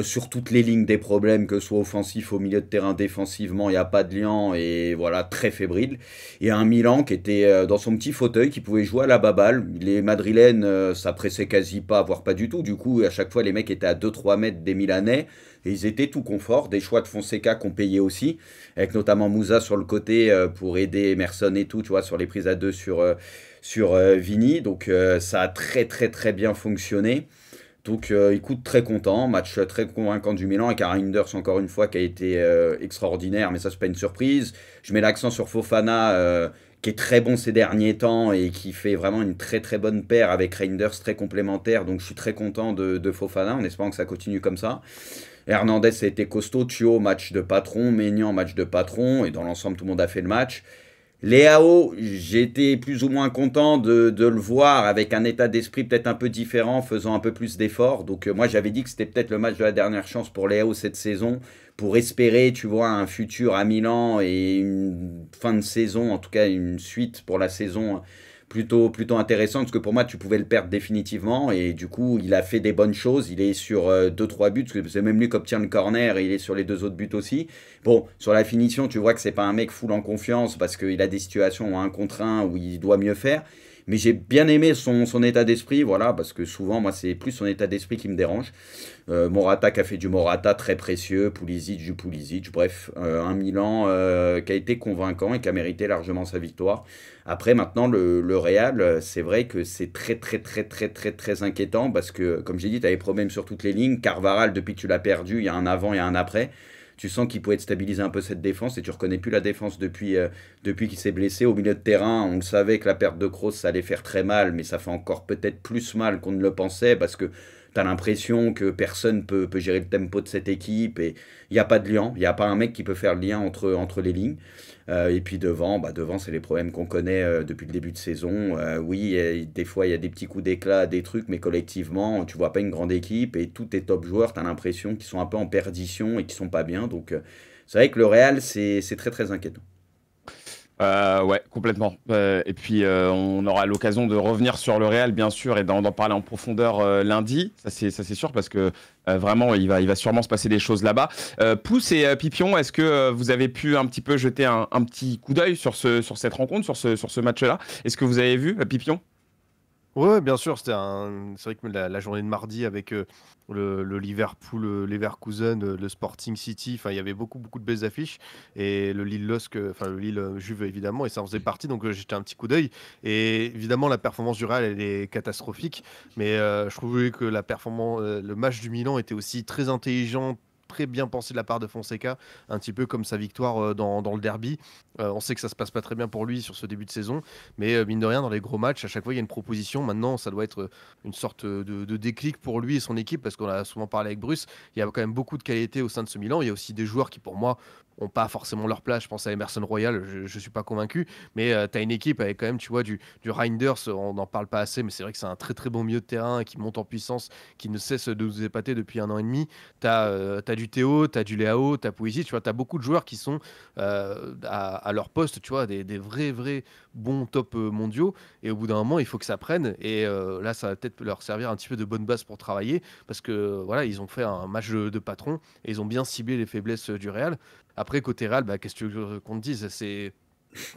Sur toutes les lignes des problèmes, que ce soit offensif, au milieu de terrain, défensivement, il n'y a pas de lien et voilà, très fébrile. Et un Milan qui était dans son petit fauteuil, qui pouvait jouer à la baballe. Les Madrilènes, ça pressait quasi pas, voire pas du tout. Du coup, à chaque fois, les mecs étaient à 2-3 mètres des Milanais et ils étaient tout confort. Des choix de Fonseca qu'on payait aussi, avec notamment Moussa sur le côté pour aider Emerson et tout, tu vois, sur les prises à deux sur Vini. Donc ça a très très très bien fonctionné. Donc écoute, très content, match très convaincant du Milan avec un Reinders encore une fois qui a été extraordinaire, mais ça c'est pas une surprise. Je mets l'accent sur Fofana qui est très bon ces derniers temps et qui fait vraiment une très très bonne paire avec Reinders très complémentaire. Donc je suis très content de Fofana en espérant que ça continue comme ça. Hernandez a été costaud, Thio match de patron, Maignan match de patron et dans l'ensemble tout le monde a fait le match. Léao, j'étais plus ou moins content de le voir avec un état d'esprit peut-être un peu différent, faisant un peu plus d'efforts. Donc moi j'avais dit que c'était peut-être le match de la dernière chance pour Léao cette saison, pour espérer, tu vois, un futur à Milan et une fin de saison, en tout cas une suite pour la saison plutôt intéressante, parce que pour moi tu pouvais le perdre définitivement, et du coup il a fait des bonnes choses, il est sur 2-3 buts, parce que c'est même lui qui obtient le corner, et il est sur les 2 autres buts aussi. Bon, sur la finition tu vois que c'est pas un mec full en confiance, parce qu'il a des situations 1 contre 1 où il doit mieux faire, Mais j'ai bien aimé son état d'esprit, voilà, parce que souvent, moi, c'est plus son état d'esprit qui me dérange. Morata qui a fait du Morata très précieux, Pulisic du Pulisic, bref, un Milan qui a été convaincant et qui a mérité largement sa victoire. Après, maintenant, le Real, c'est vrai que c'est très, très, très, très, très, très inquiétant parce que, comme j'ai dit, tu as des problèmes sur toutes les lignes. Carvaral, depuis que tu l'as perdu, il y a un avant et un après. Tu sens qu'il pouvait stabiliser un peu cette défense et tu reconnais plus la défense depuis qu'il s'est blessé. Au milieu de terrain, on le savait que la perte de Kroos, ça allait faire très mal, mais ça fait encore peut-être plus mal qu'on ne le pensait parce que tu as l'impression que personne peut gérer le tempo de cette équipe et il n'y a pas de lien. Il n'y a pas un mec qui peut faire le lien entre les lignes. Et puis devant c'est les problèmes qu'on connaît depuis le début de saison. Oui, des fois il y a des petits coups d'éclat, des trucs, mais collectivement, tu vois pas une grande équipe et tous tes top joueurs, tu as l'impression qu'ils sont un peu en perdition et qu'ils sont pas bien. Donc c'est vrai que le Real, c'est très très inquiétant. Ouais, complètement. Et puis, on aura l'occasion de revenir sur le Real, bien sûr, et d'en parler en profondeur lundi. Ça, c'est sûr, parce que vraiment, il va sûrement se passer des choses là-bas. Pouce et Pipion, est-ce que vous avez pu un petit peu jeter un petit coup d'œil sur cette rencontre, sur ce match-là? Est-ce que vous avez vu, Pipion? Ouais, bien sûr, c'est vrai que la journée de mardi avec le Liverpool, le Leverkusen, le Sporting City, enfin, il y avait beaucoup, beaucoup de belles affiches. Et le Lille LOSC, enfin, le Lille Juve, évidemment, et ça en faisait partie. Donc, j'ai jeté un petit coup d'œil. Et évidemment, la performance du Real, elle est catastrophique. Mais je trouvais que le match du Milan était aussi très intelligent, très bien pensé de la part de Fonseca, un petit peu comme sa victoire dans le derby. On sait que ça se passe pas très bien pour lui sur ce début de saison, mais mine de rien, dans les gros matchs, à chaque fois, il y a une proposition. Maintenant, ça doit être une sorte de déclic pour lui et son équipe, parce qu'on a souvent parlé avec Bruce. Il y a quand même beaucoup de qualité au sein de ce Milan. Il y a aussi des joueurs qui, pour moi, n'ont pas forcément leur place. Je pense à Emerson Royal, je ne suis pas convaincu, mais tu as une équipe avec quand même, tu vois, du Reinders, on n'en parle pas assez, mais c'est vrai que c'est un très très bon milieu de terrain qui monte en puissance, qui ne cesse de nous épater depuis 1 an et demi. Tu as du Théo, tu as du Léao, tu as Pulisic, tu vois, tu as beaucoup de joueurs qui sont à leur poste, tu vois, des vrais bons top mondiaux, et au bout d'un moment, il faut que ça prenne, et là, ça va peut-être leur servir un petit peu de bonne base pour travailler, parce que voilà, ils ont fait un match de patron, et ils ont bien ciblé les faiblesses du Real. Après, côté Real, bah, qu'est-ce que tu veux qu'on te dise? C'est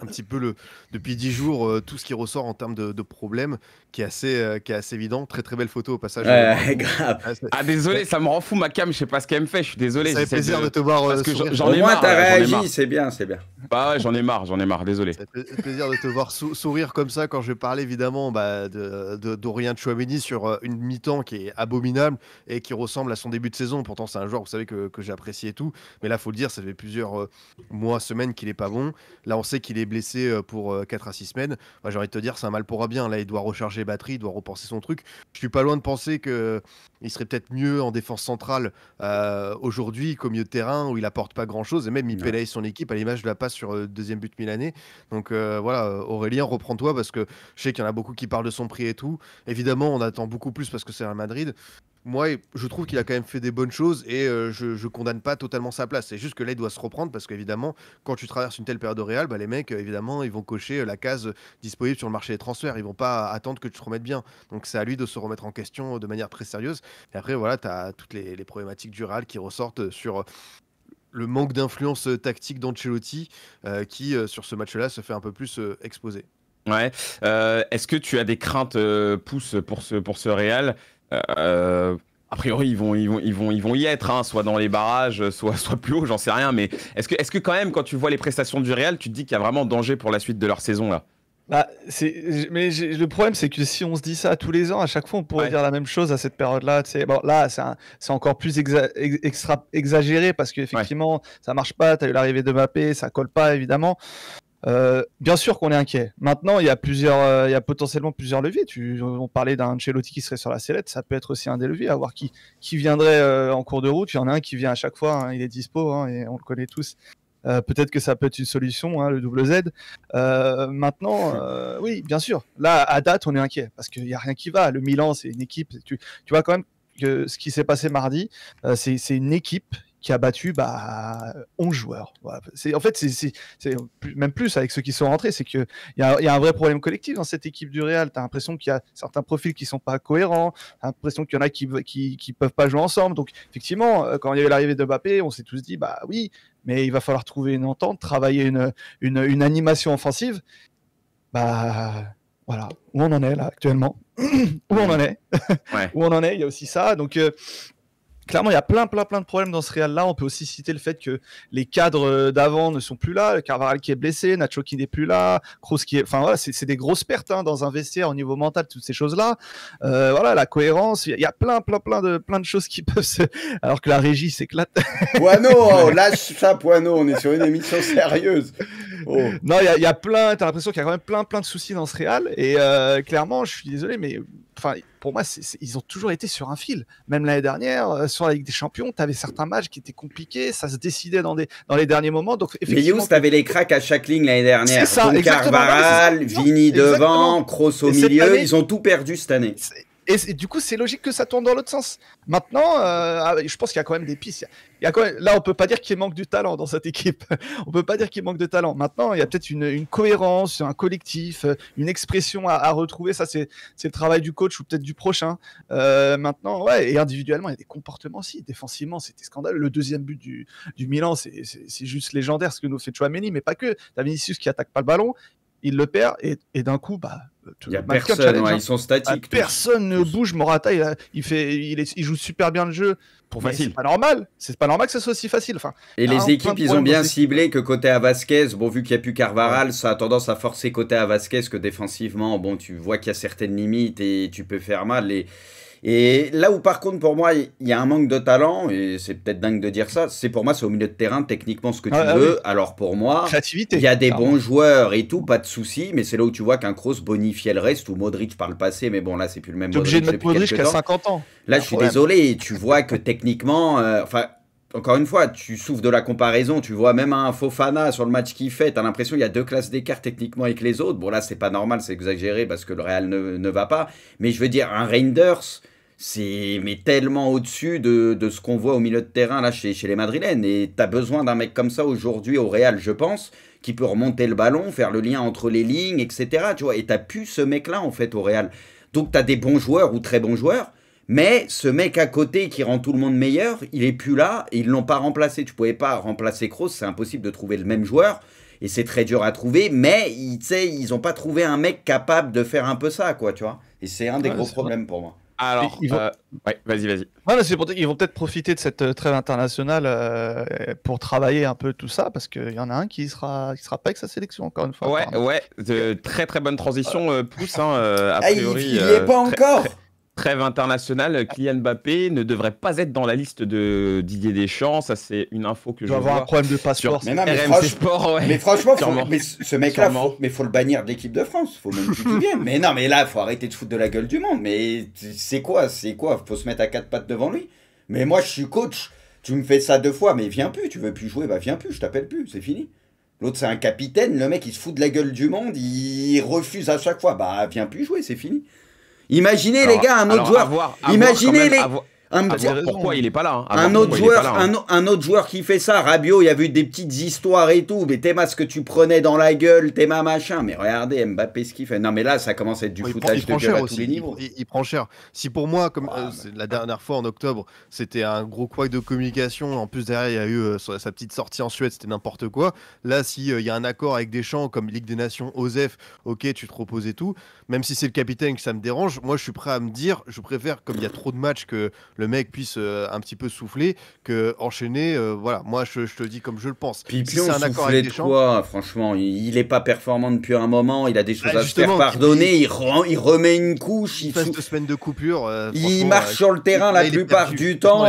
un petit peu depuis 10 jours, tout ce qui ressort en termes de problèmes, qui est assez évident. Très très belle photo au passage. Ouais, grave. Ah, désolé, ça me rend fou, ma cam, je sais pas ce qu'elle me fait, je suis désolé. Ça fait plaisir de te voir parce que sourire. j'en Au ai moins, marre, t'as là, j'en ai marre. réagi, c'est bien, c'est bien. Bah ouais, j'en ai marre, désolé. Ça fait plaisir de te voir sourire comme ça quand je parlais évidemment d'Aurélien Tchouaméni sur une mi-temps qui est abominable et qui ressemble à son début de saison. Pourtant, c'est un joueur, vous savez, que j'ai apprécié et tout. Mais là, faut le dire, ça fait plusieurs mois, semaines qu'il est pas bon. Là, on sait qu'il est blessé pour 4 à 6 semaines. Moi, j'ai envie de te dire, c'est un mal pour un bien. Là, il doit recharger les batteries, il doit repenser son truc. Je suis pas loin de penser qu'il serait peut-être mieux en défense centrale aujourd'hui qu'au milieu de terrain où il apporte pas grand-chose. Et même, il pénalise son équipe à l'image de la passe sur le deuxième but milanais. Donc voilà, Aurélien, reprends-toi parce que je sais qu'il y en a beaucoup qui parlent de son prix et tout. Évidemment, on attend beaucoup plus parce que c'est Real Madrid. Moi, je trouve qu'il a quand même fait des bonnes choses et je condamne pas totalement sa place. C'est juste que là, il doit se reprendre parce qu'évidemment, quand tu traverses une telle période de Real, bah, les mecs, évidemment, ils vont cocher la case disponible sur le marché des transferts. Ils vont pas attendre que tu te remettes bien. Donc, c'est à lui de se remettre en question de manière très sérieuse. Et après, voilà, tu as toutes les problématiques du Real qui ressortent sur le manque d'influence tactique d'Ancelotti qui, sur ce match-là, se fait un peu plus exposer. Ouais. Est-ce que tu as des craintes, Pouce, pour ce Real? A priori, ils vont y être, hein, soit dans les barrages, soit plus haut, j'en sais rien. Mais est-ce que quand même, quand tu vois les prestations du Real, tu te dis qu'il y a vraiment danger pour la suite de leur saison là? Bah, le problème, c'est que si on se dit ça tous les ans, à chaque fois, on pourrait dire la même chose à cette période-là. Bon, là, c'est encore plus exagéré parce qu'effectivement, ça marche pas. Tu as eu l'arrivée de Mbappé, ça colle pas, évidemment. Bien sûr qu'on est inquiet. Maintenant, il y a potentiellement plusieurs leviers. On parlait d'un Ancelotti qui serait sur la sellette, ça peut être aussi un des leviers. À voir qui viendrait en cours de route. Il y en a un qui vient à chaque fois, hein, il est dispo, hein, et on le connaît tous. Peut-être que ça peut être une solution, hein, le double Z. Maintenant, oui, bien sûr. Là, à date, on est inquiet parce qu'il n'y a rien qui va. Le Milan, c'est une équipe. Tu vois quand même que ce qui s'est passé mardi, c'est une équipe qui a battu 11 joueurs. Voilà. En fait, c'est même plus avec ceux qui sont rentrés, c'est qu'il y a un vrai problème collectif dans cette équipe du Real. Tu as l'impression qu'il y a certains profils qui sont pas cohérents, tu as l'impression qu'il y en a qui peuvent pas jouer ensemble. Donc, effectivement, quand il y a eu l'arrivée de Mbappé, on s'est tous dit, bah oui, mais il va falloir trouver une entente, travailler une animation offensive. Bah Voilà, où on en est là actuellement. Où on en est. Ouais. Où on en est, il y a aussi ça. Donc, clairement, il y a plein de problèmes dans ce Real-là. On peut aussi citer le fait que les cadres d'avant ne sont plus là. Le Carvajal qui est blessé, Nacho qui n'est plus là, Kroos qui est... Enfin, voilà, c'est des grosses pertes dans un vestiaire au niveau mental, toutes ces choses-là. Voilà, la cohérence. Il y a plein de choses qui peuvent se... Alors que la régie s'éclate. Poineau, lâche ça, Poineau. On est sur une émission sérieuse. Oh. Non, il y a plein... T'as l'impression qu'il y a quand même plein de soucis dans ce Real. Et clairement, je suis désolé, mais... Enfin, pour moi, ils ont toujours été sur un fil. Même l'année dernière, sur la Ligue des Champions, tu avais certains matchs qui étaient compliqués, ça se décidait dans les derniers moments. Donc, Mais Yous, t'avais les cracks à chaque ligne l'année dernière. C'est ça, donc Carvajal, Vini devant, Kroos au milieu, année, ils ont tout perdu cette année. Et du coup, c'est logique que ça tourne dans l'autre sens. Maintenant, je pense qu'il y a quand même des pistes. Il y a quand même... Là, on peut pas dire qu'il manque du talent dans cette équipe. On peut pas dire qu'il manque de talent. Maintenant, il y a peut-être une cohérence, un collectif, une expression à retrouver. Ça, c'est le travail du coach ou peut-être du prochain. Maintenant, ouais, et individuellement, il y a des comportements aussi. Défensivement, c'était scandaleux. Le deuxième but du Milan, c'est juste légendaire ce que nous fait Tchouaméni, mais pas que. T'as Vinicius qui attaque pas le ballon, il le perd et d'un coup, il n'y a personne, ils sont statiques. Personne ne bouge. Morata, il joue super bien le jeu. Trop facile. C'est pas normal que ce soit aussi facile. Enfin, et les équipes, ils ont bien ciblé que côté à Vasquez, bon, vu qu'il n'y a plus Carvajal, ça a tendance à forcer côté à Vasquez que défensivement, bon, tu vois qu'il y a certaines limites et tu peux faire mal. Et là où par contre pour moi il y a un manque de talent, et c'est peut-être dingue de dire ça, c'est pour moi c'est au milieu de terrain techniquement ce que tu veux. Oui. Alors pour moi il y a des bons joueurs et tout, pas de souci, mais c'est là où tu vois qu'un Kroos bonifiait le reste, ou Modric par le passé, mais bon là c'est plus le même Modric. T'es obligé de mettre Modric qui a 50 ans. Là je suis désolé, tu vois que techniquement, enfin encore une fois, tu souffres de la comparaison, tu vois même un Fofana sur le match qu'il fait, t'as l'impression qu'il y a 2 classes d'écart techniquement avec les autres. Bon là c'est pas normal, c'est exagéré parce que le Real ne va pas, mais je veux dire un Reinders, c'est mais tellement au-dessus de ce qu'on voit au milieu de terrain là chez les Madrilènes, et t'as besoin d'un mec comme ça aujourd'hui au Real, je pense, qui peut remonter le ballon, faire le lien entre les lignes, etc. Tu vois, et t'as plus ce mec là en fait au Real. Donc t'as des bons joueurs ou très bons joueurs, mais ce mec à côté qui rend tout le monde meilleur, il est plus là et ils l'ont pas remplacé. Tu pouvais pas remplacer Kroos, c'est impossible de trouver le même joueur et c'est très dur à trouver. Mais ils ont pas trouvé un mec capable de faire un peu ça, quoi, tu vois. Et c'est un des gros problèmes pour moi. Alors, ouais, vas-y. Ouais, c'est pour dire qu'ils vont peut-être profiter de cette trêve internationale pour travailler un peu tout ça, parce qu'il y en a un qui sera pas avec sa sélection encore une fois. Ouais, très bonne transition, Pouce. A priori, il y est pas encore. Trêve internationale, Kylian Mbappé ne devrait pas être dans la liste de Didier Deschamps. Ça, c'est une info que je vois. Il doit avoir un problème de passeport. Mais non, mais franchement, ce mec-là, faut le bannir de l'équipe de France. Faut même plus qu'il vienne. Mais non, mais là, faut arrêter de foutre de la gueule du monde. Mais c'est quoi? Faut se mettre à 4 pattes devant lui. Mais moi, je suis coach. Tu me fais ça 2 fois, mais viens plus. Tu veux plus jouer, bah viens plus. Je t'appelle plus. C'est fini. L'autre, c'est un capitaine. Le mec, il se fout de la guelle du monde. Il refuse à chaque fois. Bah viens plus jouer. C'est fini. Imaginez les gars, un autre joueur. Imaginez les. Pourquoi il est pas là, un autre joueur qui fait ça. Rabiot, il y a eu des petites histoires et tout. Mais Théma, ce que tu prenais dans la gueule, Théma machin. Mais regardez Mbappé ce qu'il fait. Non mais là, ça commence à être du foutage de gueule à tous les niveaux. Il prend cher. Si pour moi, comme la dernière fois en octobre, c'était un gros couac de communication. En plus derrière, il y a eu sa petite sortie en Suède, c'était n'importe quoi. Là, s'il y a un accord avec Deschamps comme Ligue des Nations, OSEF, ok, tu te reposes et tout. Même si c'est le capitaine que ça me dérange, moi je suis prêt à me dire, je préfère, comme il y a trop de matchs, que le mec puisse un petit peu souffler, que enchaîner. Voilà, moi je te le dis comme je le pense. Puis si c'est un accord avec Deschamps, quoi, franchement, il est pas performant depuis un moment, il a des choses à se faire pardonner, il remet une couche, il passe 2 semaines de coupure. Il marche sur le terrain la plupart du temps,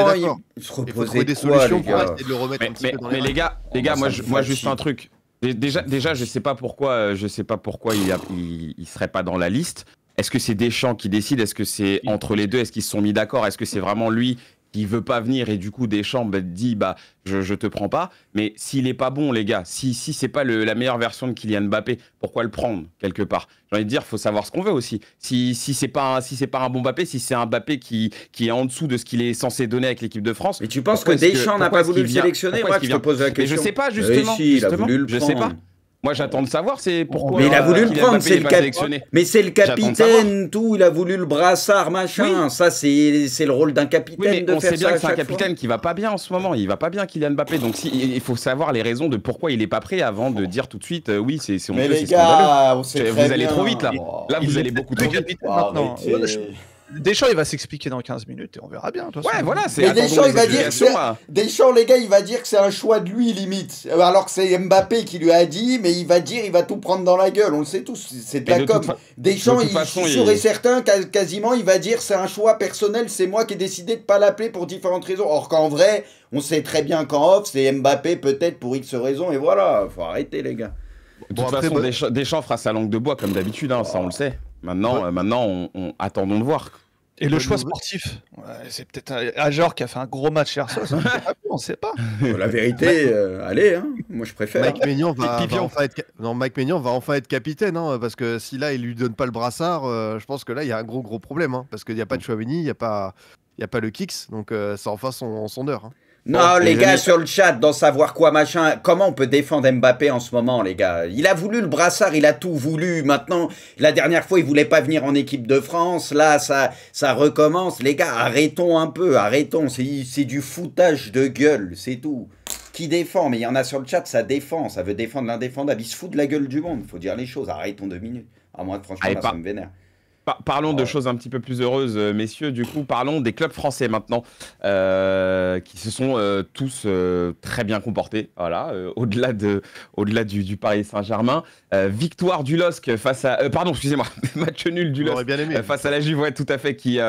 il se reposait des solutions pour essayer de le remettre un petit peu dans les les gars, moi juste un truc. Déjà, je sais pas pourquoi il serait pas dans la liste. Est-ce que c'est Deschamps qui décide? Est-ce que c'est entre les deux? Est-ce qu'ils se sont mis d'accord? Est-ce que c'est vraiment lui qui veut pas venir et du coup Deschamps dit je te prends pas? Mais s'il est pas bon, les gars, si c'est pas la meilleure version de Kylian Mbappé, pourquoi le prendre quelque part? J'ai envie de dire, faut savoir ce qu'on veut aussi. Si c'est pas un bon Mbappé, si c'est un Mbappé qui est en dessous de ce qu'il est censé donner avec l'équipe de France. Mais tu penses que Deschamps n'a pas voulu le sélectionner? Moi, je te pose la question. Je sais pas justement. Si, il a voulu le prendre. Je sais pas. Moi, j'attends de savoir, c'est pourquoi. Mais il a voulu le Kylian prendre, Mbappé c'est n'est le pas cap- sélectionné. Mais c'est le J'attends de savoir. capitaine, tout. Il a voulu le brassard, machin. Ça, c'est le rôle d'un Oui, capitaine mais de on faire sait bien ça que à c'est un chaque capitaine qui va pas bien en ce moment. Il va pas bien, Kylian Mbappé. Donc, il faut savoir les raisons de pourquoi il est pas prêt avant de dire tout de suite oui, c'est Mais honteux, les c'est scandaleux. gars, on sait Vous très allez bien. trop vite là. Là, vous Il allez est beaucoup plus trop vite. capitaine Oh, maintenant. arrêtez. Deschamps, il va s'expliquer dans 15 minutes et on verra bien. De toute façon. Ouais, voilà, c'est Mais attendons Deschamps, les il va dire que explications, c'est... hein. Deschamps, les gars, il va dire que c'est un choix de lui, limite. Alors que c'est Mbappé qui lui a dit, mais il va dire, il va tout prendre dans la gueule. On le sait tous, c'est de Mais la de com. toute fa- Deschamps, de toute je façon, suis il- sûr et certain, quasiment, il va dire, c'est un choix personnel, c'est moi qui ai décidé de pas l'appeler pour différentes raisons. Or qu'en vrai, on sait très bien qu'en off, c'est Mbappé peut-être pour X raisons, et voilà. Faut arrêter, les gars. De Bon, toute après, façon, Deschamps fera sa langue de bois comme d'habitude, hein, ça on le sait. Maintenant, attendons de voir. Et le Bonne choix nouvelle. sportif, c'est peut-être Ajor qui a fait un gros match hier soir. On sait pas. La vérité, allez, hein. Moi je préfère. Mike Maignan va Pipion. enfin être... Non, Mike Maignan va enfin être capitaine, hein, parce que si là, il lui donne pas le brassard, je pense que là, il y a un gros problème, hein, parce qu'il n'y a pas de Chouameni, il n'y a pas le Kicks, donc c'est enfin son heure. Hein. Non, Bon, les les gars, amis- sur le chat, dans savoir quoi, machin, comment on peut défendre Mbappé en ce moment, les gars? Il a voulu le brassard, il a tout voulu. Maintenant, la dernière fois, il voulait pas venir en équipe de France. Là, ça recommence. Les gars, arrêtons un peu, arrêtons. C'est du foutage de gueule, c'est tout. Qui défend? Mais il y en a sur le chat, ça défend. Ça veut défendre l'indéfendable. Il se fout de la gueule du monde. Faut dire les choses. Arrêtons 2 minutes. À moi, franchement, Allez, là, ça me vénère. Parlons de choses un petit peu plus heureuses, messieurs. Du coup, parlons des clubs français maintenant, qui se sont tous très bien comportés. Voilà, au-delà du Paris Saint-Germain. Victoire du LOSC face à... pardon, excusez-moi. Match nul du On aurait LOSC bien aimé. face à la Juve, ouais, tout à fait, qui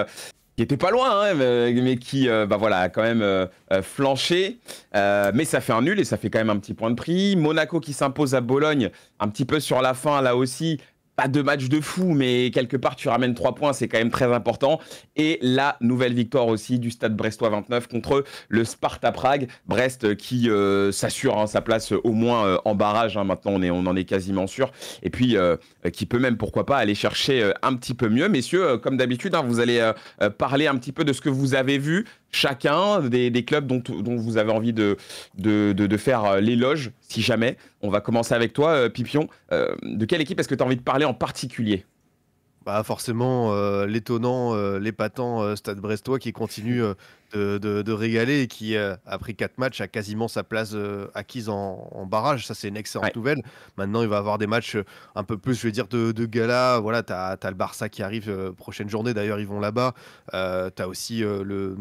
était pas loin, hein, mais qui voilà, a quand même flanché. Mais ça fait un nul et ça fait quand même un petit point de prix. Monaco qui s'impose à Bologne, un petit peu sur la fin, là aussi. Pas de match de fou, mais quelque part, tu ramènes 3 points, c'est quand même très important. Et la nouvelle victoire aussi du Stade Brestois 29 contre le Sparta Prague. Brest qui s'assure sa place au moins en barrage. Hein, maintenant, on en est quasiment sûr. Et puis, qui peut même, pourquoi pas, aller chercher un petit peu mieux. Messieurs, comme d'habitude, hein, vous allez parler un petit peu de ce que vous avez vu, chacun des clubs dont vous avez envie de faire l'éloge, si jamais. On va commencer avec toi, Pipion. De quelle équipe est-ce que tu as envie de parler en particulier? Bah forcément, l'étonnant, l'épatant Stade Brestois qui continue de régaler et qui, après 4 matchs, a quasiment sa place acquise en barrage. Ça, c'est une excellente nouvelle. Maintenant, il va avoir des matchs un peu plus, je vais dire, de gala. Voilà, tu as le Barça qui arrive prochaine journée. D'ailleurs, ils vont là-bas. Tu as aussi le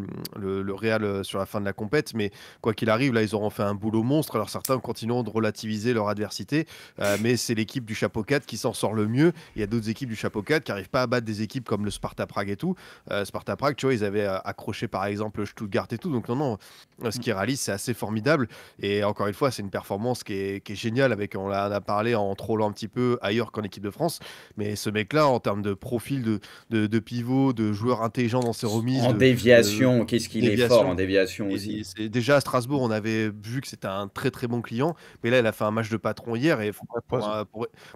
Real sur la fin de la compète. Mais quoi qu'il arrive, là, ils auront fait un boulot monstre. Alors, certains continueront de relativiser leur adversité. Mais c'est l'équipe du chapeau 4 qui s'en sort le mieux. Il y a d'autres équipes du chapeau 4 qui n'arrivent pas à battre des équipes comme le Sparta Prague et tout. Sparta Prague, tu vois, ils avaient accroché, par exemple, Stuttgart et tout. Donc non, ce qu'ils réalisent, c'est assez formidable. Et encore une fois, c'est une performance qui est géniale. On en a parlé en trollant un petit peu ailleurs qu'en équipe de France. Mais ce mec-là, en termes de profil de pivot, de joueur intelligent dans ses remises. En déviation, qu'est-ce qu'il est fort en déviation aussi. Déjà à Strasbourg, on avait vu que c'était un très très bon client. Mais là, il a fait un match de patron hier. Et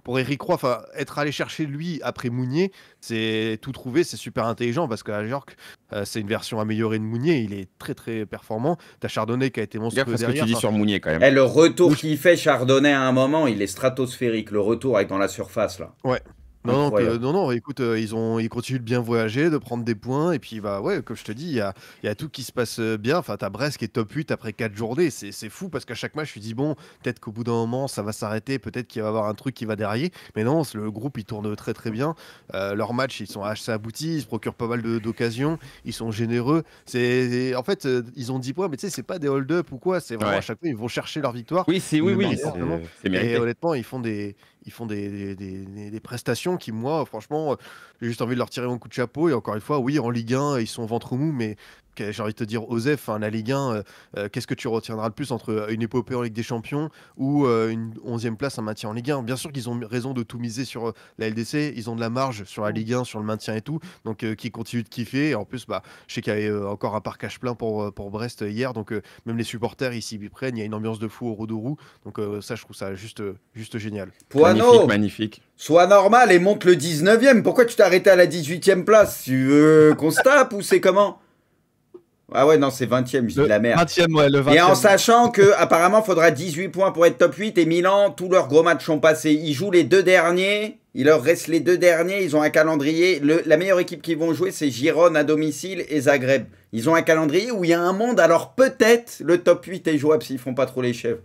pour Eric Roy, être allé chercher lui après Mounier, c'est tout trouvé, c'est super intelligent parce que la Jork, c'est une version améliorée de Mounier. Il est très très performant. T'as Chardonnay qui a été monstrueux Gaffe à ce derrière. que tu dis sur Mounier quand même. Le retour qu'il fait Chardonnay à un moment, il est stratosphérique. Le retour avec dans la surface là. Ouais. Non, écoute, ils continuent de bien voyager, de prendre des points, et puis bah ouais, comme je te dis, il y a tout qui se passe bien. Enfin, t'as Brest qui est top 8 après 4 journées, c'est fou parce qu'à chaque match, je me dis bon, peut-être qu'au bout d'un moment, ça va s'arrêter, peut-être qu'il va y avoir un truc qui va dérailler, mais non, le groupe il tourne très très bien. Leurs matchs, ils sont assez aboutis, ils se procurent pas mal d'occasions, ils sont généreux. En fait, ils ont 10 points, mais tu sais, c'est pas des hold-up ou quoi, c'est vraiment à chaque fois, ils vont chercher leur victoire. Oui, c'est mérité. Et honnêtement, ils font des prestations qui, moi, franchement, j'ai juste envie de leur tirer mon coup de chapeau. Et encore une fois, oui, en Ligue 1, ils sont ventre mou, mais j'ai envie de te dire, Osef, la Ligue 1, qu'est-ce que tu retiendras le plus entre une épopée en Ligue des Champions ou une 11e place, un maintien en Ligue 1? Bien sûr qu'ils ont raison de tout miser sur la LDC, ils ont de la marge sur la Ligue 1, sur le maintien et tout, donc qui continuent de kiffer. Et en plus, je sais qu'il y avait encore un parcage plein pour Brest hier, donc même les supporters ici ils prennent, il y a une ambiance de fou au Rodourou, donc ça, je trouve ça juste génial. Poineau, magnifique. Sois normal et monte le 19e. Pourquoi tu t'es arrêté à la 18e place? Tu veux qu'on se tape ou c'est comment? Ah ouais, non, c'est 20e, je dis Le de la merde. 20e, ouais, le 20e. Et en sachant que apparemment il faudra 18 points pour être top 8 et Milan, tous leurs gros matchs sont passés. Ils jouent les 2 derniers, il leur reste les 2 derniers, ils ont un calendrier. La meilleure équipe qu'ils vont jouer, c'est Girone à domicile et Zagreb. Ils ont un calendrier où il y a un monde, alors peut-être le top 8 est jouable s'ils font pas trop les chèvres.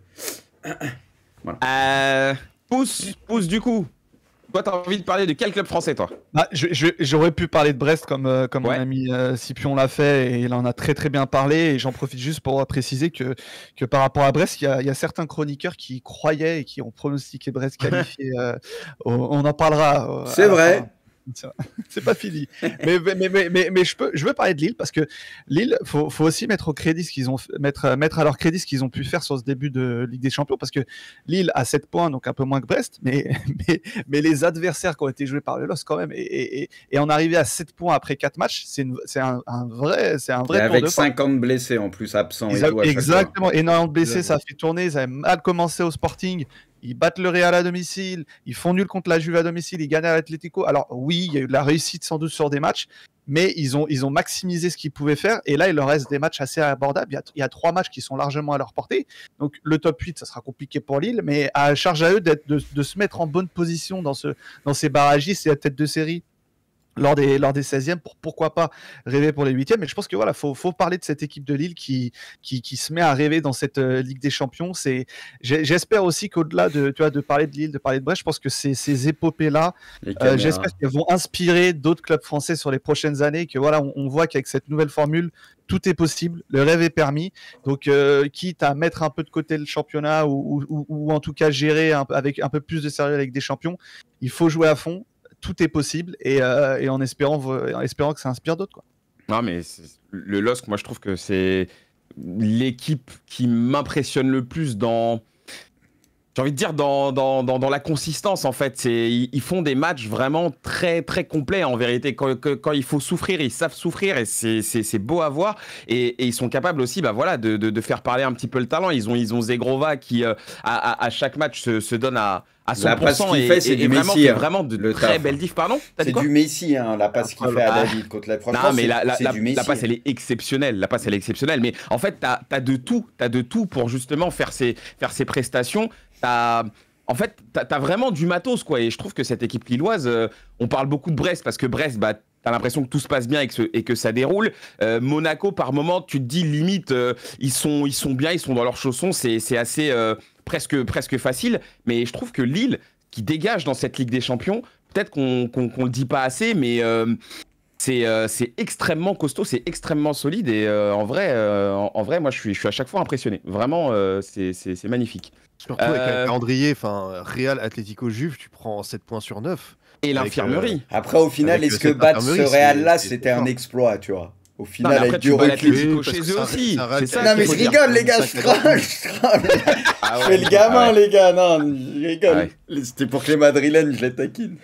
Voilà. Pousse du coup. Toi, t'as envie de parler de quel club français, toi? Bah, j'aurais pu parler de Brest comme mon Ouais. ami Scipion l'a fait et il en a très très bien parlé et j'en profite juste pour préciser que par rapport à Brest, il y a certains chroniqueurs qui croyaient et qui ont pronostiqué Brest qualifié. On en parlera. C'est à la vrai. fin. C'est pas fini. Mais je veux parler de Lille parce que Lille, faut aussi mettre au crédit ce qu'ils ont mettre à leur crédit ce qu'ils ont pu faire sur ce début de Ligue des Champions parce que Lille a 7 points donc un peu moins que Brest mais les adversaires qui ont été joués par le LOSC quand même et en arriver à 7 points après 4 matchs, c'est un vrai Et tour avec de force. 50 blessés en plus, absents et tout à chaque fois. Exactement, énormément de blessés, ça a fait tourner, ça a mal commencé au Sporting. Ils battent le Real à domicile, ils font nul contre la Juve à domicile, ils gagnent à l'Atlético. Alors oui, il y a eu de la réussite sans doute sur des matchs, mais ils ont maximisé ce qu'ils pouvaient faire. Et là, il leur reste des matchs assez abordables. Il y a 3 matchs qui sont largement à leur portée. Donc le top 8, ça sera compliqué pour Lille, mais à charge à eux de se mettre en bonne position dans ces barragistes et la tête de série lors des 16e pour pourquoi pas rêver pour les 8e. Mais je pense que voilà, faut parler de cette équipe de Lille qui se met à rêver dans cette Ligue des Champions. J'espère aussi qu'au-delà de parler de Lille, de parler de Brest, je pense que ces épopées-là, j'espère qu'elles vont inspirer d'autres clubs français sur les prochaines années, que voilà, on voit qu'avec cette nouvelle formule, tout est possible, le rêve est permis. Donc, quitte à mettre un peu de côté le championnat ou en tout cas gérer avec un peu plus de sérieux avec des champions, il faut jouer à fond. Tout est possible et en espérant que ça inspire d'autres, quoi. Non, mais le LOSC, moi, je trouve que c'est l'équipe qui m'impressionne le plus dans... J'ai envie de dire dans la consistance, en fait. Ils font des matchs vraiment très, très complets, en vérité. Quand il faut souffrir, ils savent souffrir et c'est beau à voir. Et ils sont capables aussi de faire parler un petit peu le talent. Ils ont Zegrova qui, à chaque match, se donne à 100%. La passe qu'il fait, c'est du vraiment, Messi. vraiment de très belles diffs. Pardon? C'est du Messi, hein, la passe qu'il fait à David contre la France. Non, mais c'est du Messi. la passe, elle est exceptionnelle. La passe, elle est exceptionnelle. Mais en fait, t'as de tout. T'as de tout pour justement faire ces prestations. En fait, t'as vraiment du matos, quoi. Et je trouve que cette équipe lilloise, on parle beaucoup de Brest parce que Brest, t'as l'impression que tout se passe bien et que ça déroule. Monaco, par moment, tu te dis limite, ils sont bien, ils sont dans leurs chaussons. C'est assez presque facile. Mais je trouve que Lille, qui dégage dans cette Ligue des Champions, peut-être qu'on le dit pas assez, mais c'est extrêmement costaud, c'est extrêmement solide. Et en vrai, moi, je suis à chaque fois impressionné. Vraiment, c'est magnifique. Surtout avec un calendrier, Real, Atlético, Juve, tu prends 7 points sur 9. Et l'infirmerie. Après, au final, est-ce que battre ce Real-là, c'était un exploit, tu vois? Au final, non, mais avec du recul. chez eux aussi. C'est ça. Non, mais je rigole, les gars, je troll. Je fais le gamin, les gars, non, je rigole. C'était pour que les Madrilènes, je les taquine.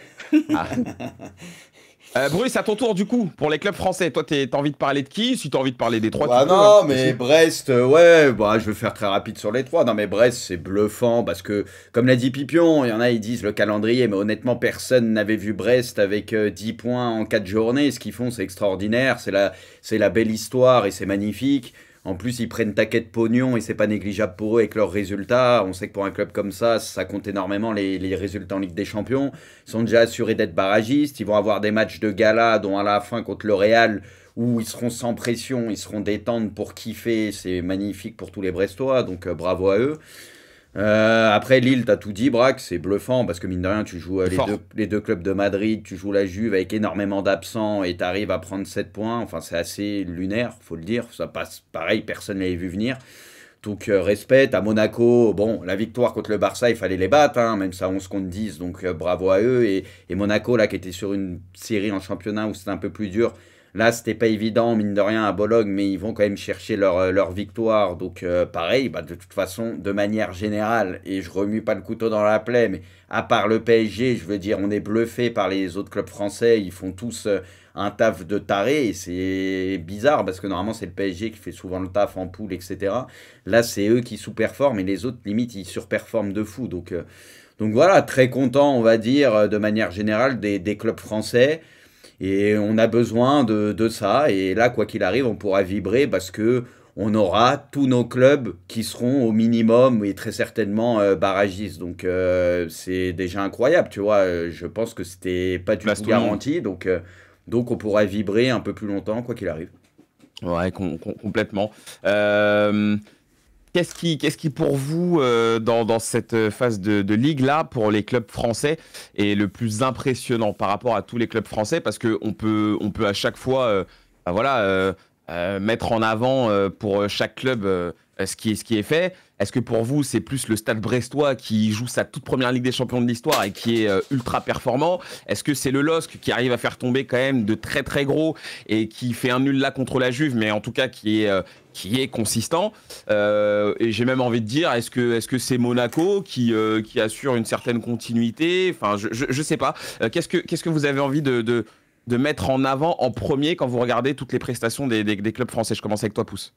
Bruce, à ton tour du coup, pour les clubs français, toi t'as envie de parler de qui? Si t'as envie de parler des 3, bah non, peux, mais Brest, ouais, je vais faire très rapide sur les 3. Non, mais Brest, c'est bluffant parce que, comme l'a dit Pipion, il y en a, ils disent le calendrier, mais honnêtement, personne n'avait vu Brest avec 10 points en 4 journées. Ce qu'ils font, c'est extraordinaire, c'est la belle histoire et c'est magnifique. En plus, ils prennent taquet de pognon et c'est pas négligeable pour eux avec leurs résultats. On sait que pour un club comme ça compte énormément les résultats en Ligue des Champions. Ils sont déjà assurés d'être barragistes. Ils vont avoir des matchs de gala, dont à la fin contre le Real, où ils seront sans pression, ils seront détendus pour kiffer. C'est magnifique pour tous les Brestois, donc bravo à eux. Après Lille, t'as tout dit, Braque, c'est bluffant parce que mine de rien, tu joues les deux clubs de Madrid, tu joues la Juve avec énormément d'absents et t'arrives à prendre 7 points. Enfin, c'est assez lunaire, faut le dire. Ça passe pareil, personne ne l'avait vu venir. Donc, respect. À Monaco, bon, la victoire contre le Barça, il fallait les battre, hein, même ça 11 contre 10, donc bravo à eux. Et Monaco, là, qui était sur une série en championnat où c'était un peu plus dur. Là, c'était pas évident, mine de rien, à Bologne, mais ils vont quand même chercher leur victoire. Donc, pareil, de toute façon, de manière générale, et je remue pas le couteau dans la plaie, mais à part le PSG, je veux dire, on est bluffé par les autres clubs français. Ils font tous un taf de taré, et c'est bizarre, parce que normalement, c'est le PSG qui fait souvent le taf en poule, etc. Là, c'est eux qui sous-performent, et les autres, limite, ils surperforment de fou. Donc voilà, très content, on va dire, de manière générale, des clubs français. Et on a besoin de ça. Et là, quoi qu'il arrive, on pourra vibrer parce que on aura tous nos clubs qui seront au minimum et très certainement barragistes. Donc c'est déjà incroyable, tu vois. Je pense que c'était pas du Place tout tout le monde. garanti. Donc on pourra vibrer un peu plus longtemps, quoi qu'il arrive. Ouais, complètement. Euh, qu'est-ce qui pour vous, dans cette phase de ligue-là, pour les clubs français, est le plus impressionnant par rapport à tous les clubs français? Parce qu'on peut à chaque fois bah voilà, mettre en avant pour chaque club ce qui est fait. Est-ce que pour vous, c'est plus le Stade brestois qui joue sa toute première Ligue des Champions de l'histoire et qui est ultra performant? Est-ce que c'est le LOSC qui arrive à faire tomber quand même de très très gros et qui fait un nul là contre la Juve, mais en tout cas qui est consistant? Et j'ai même envie de dire, est-ce que c'est Monaco qui assure une certaine continuité? Enfin, je sais pas. Qu'est-ce que vous avez envie de mettre en avant en premier quand vous regardez toutes les prestations des clubs français? Je commence avec toi, Pouce.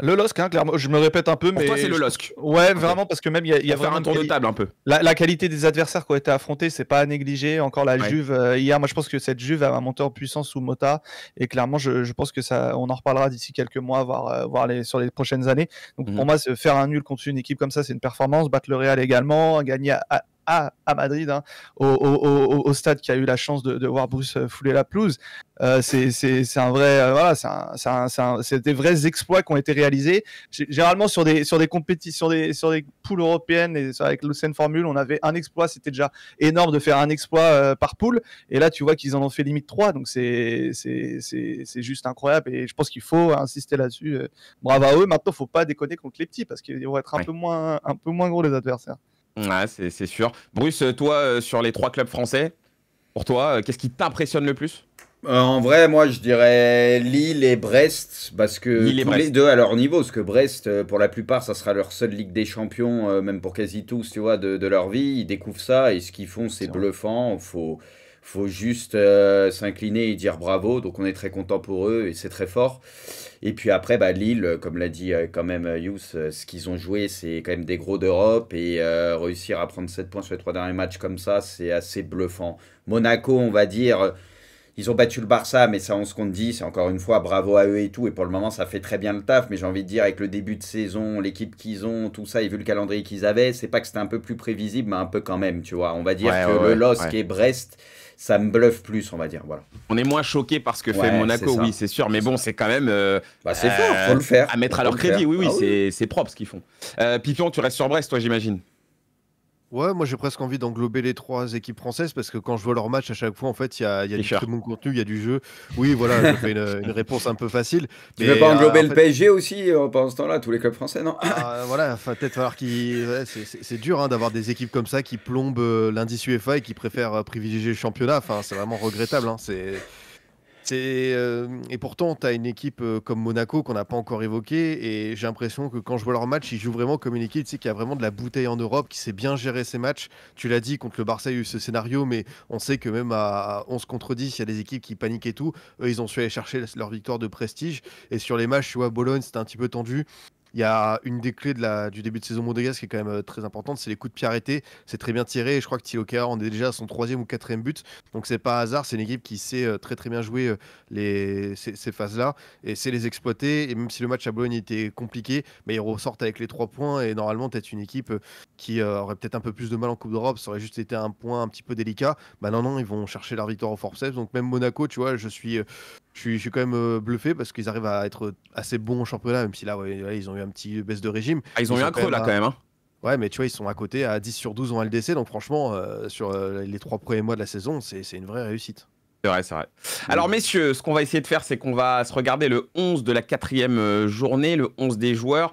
Le LOSC, hein, clairement, je me répète un peu, Pour mais toi, c'est le LOSC. Ouais, Ok. vraiment, parce que même il y a Pour faire vraiment un tour de table un peu. la qualité des adversaires qui ont été affrontés, c'est pas à négliger. Encore la Ouais. Juve hier, moi je pense que cette Juve elle va monter en puissance sous Mota, et clairement je pense que ça, on en reparlera d'ici quelques mois, voir sur les prochaines années. Donc pour Mhm. moi, faire un nul contre une équipe comme ça, c'est une performance. Battre le Real également, gagner à Madrid, hein, au stade qui a eu la chance de voir Bruce fouler la pelouse. C'est un vrai, voilà, c'est des vrais exploits qui ont été réalisés. Généralement sur des compétitions, sur des poules européennes et avec l'Ocean Formule, on avait un exploit, c'était déjà énorme de faire un exploit par poule. Et là, tu vois qu'ils en ont fait limite 3, donc c'est juste incroyable. Et je pense qu'il faut insister là-dessus. Bravo à eux. Maintenant, faut pas déconner contre les petits parce qu'ils vont être Ouais. un peu moins gros les adversaires. Ouais, c'est sûr. Bruce, toi, sur les 3 clubs français, pour toi, qu'est-ce qui t'impressionne le plus? En vrai, moi, je dirais Lille et Brest, parce que Lille et tous les Brest. deux à leur niveau, parce que Brest, pour la plupart, ça sera leur seule Ligue des Champions, même pour quasi tous, tu vois, de leur vie. Ils découvrent ça et ce qu'ils font, c'est C'est vrai. bluffant. Faut juste s'incliner et dire bravo. Donc, on est très content pour eux et c'est très fort. Et puis après, bah, Lille, comme l'a dit quand même Youss, ce qu'ils ont joué, c'est quand même des gros d'Europe et réussir à prendre 7 points sur les 3 derniers matchs comme ça, c'est assez bluffant. Monaco, on va dire. Ils ont battu le Barça, mais ça, on se compte 10. C'est encore une fois bravo à eux et tout. Et pour le moment, ça fait très bien le taf. Mais j'ai envie de dire, avec le début de saison, l'équipe qu'ils ont, tout ça, et vu le calendrier qu'ils avaient, c'est pas que c'était un peu plus prévisible, mais un peu quand même, tu vois. On va dire Ouais, que ouais, le ouais, LOSC ouais. et Brest, ça me bluffe plus, on va dire. Voilà. On est moins choqué par ce que fait Ouais, c'est Monaco, ça. oui, c'est sûr. Mais C'est bon, ça. c'est quand même Bah, c'est fort, faut le faire. à mettre à Faut leur le crédit. faire. Oui, oui, Ah oui. c'est propre ce qu'ils font. Pipion, tu restes sur Brest, toi, j'imagine. Ouais, moi j'ai presque envie d'englober les 3 équipes françaises parce que quand je vois leur match à chaque fois, en fait, il y a du Fischer. très bon contenu, il y a du jeu. Oui, voilà, je fais une réponse un peu facile. Tu veux Mais pas englober en le fait, PSG aussi pendant ce temps-là, tous les clubs français, non? voilà, enfin, peut-être falloir qu'ils. Ouais, c'est dur hein, d'avoir des équipes comme ça qui plombent l'indice UEFA et qui préfèrent privilégier le championnat. Enfin, c'est vraiment regrettable. Hein. Et pourtant, tu as une équipe comme Monaco qu'on n'a pas encore évoquée. Et j'ai l'impression que quand je vois leur match, ils jouent vraiment comme une équipe tu sais, qui a vraiment de la bouteille en Europe, qui sait bien gérer ses matchs. Tu l'as dit, contre le Barça, il y a eu ce scénario, mais on sait que même à 11 contre 10, il y a des équipes qui paniquent et tout. Eux, ils ont su aller chercher leur victoire de prestige. Et sur les matchs, tu vois, Bologne, c'était un petit peu tendu. Il y a une des clés du début de saison monégasque qui est quand même très importante, c'est les coups de pied arrêtés. C'est très bien tiré et je crois que Thilo Kehrer en est déjà à son 3e ou 4e but. Donc c'est pas hasard, c'est une équipe qui sait très très bien jouer ces phases-là et sait les exploiter. Et même si le match à Bologne était compliqué, mais ils ressortent avec les 3 points et normalement peut-être une équipe qui aurait peut-être un peu plus de mal en Coupe d'Europe, ça aurait juste été un point un petit peu délicat. Bah non, ils vont chercher leur victoire au forceps. Donc même Monaco, tu vois, je suis quand même bluffé parce qu'ils arrivent à être assez bons au championnat, même si là, ouais, ils ont eu un petit baisse de régime. Ah, ils ont Ils eu sont un creux là à- quand même. Hein. Ouais, mais tu vois, ils sont à côté à 10 sur 12 en LDC. Donc franchement, sur les 3 premiers mois de la saison, c'est une vraie réussite. C'est vrai, c'est vrai. Alors, messieurs, ce qu'on va essayer de faire, c'est qu'on va se regarder le 11 de la 4e journée, le 11 des joueurs.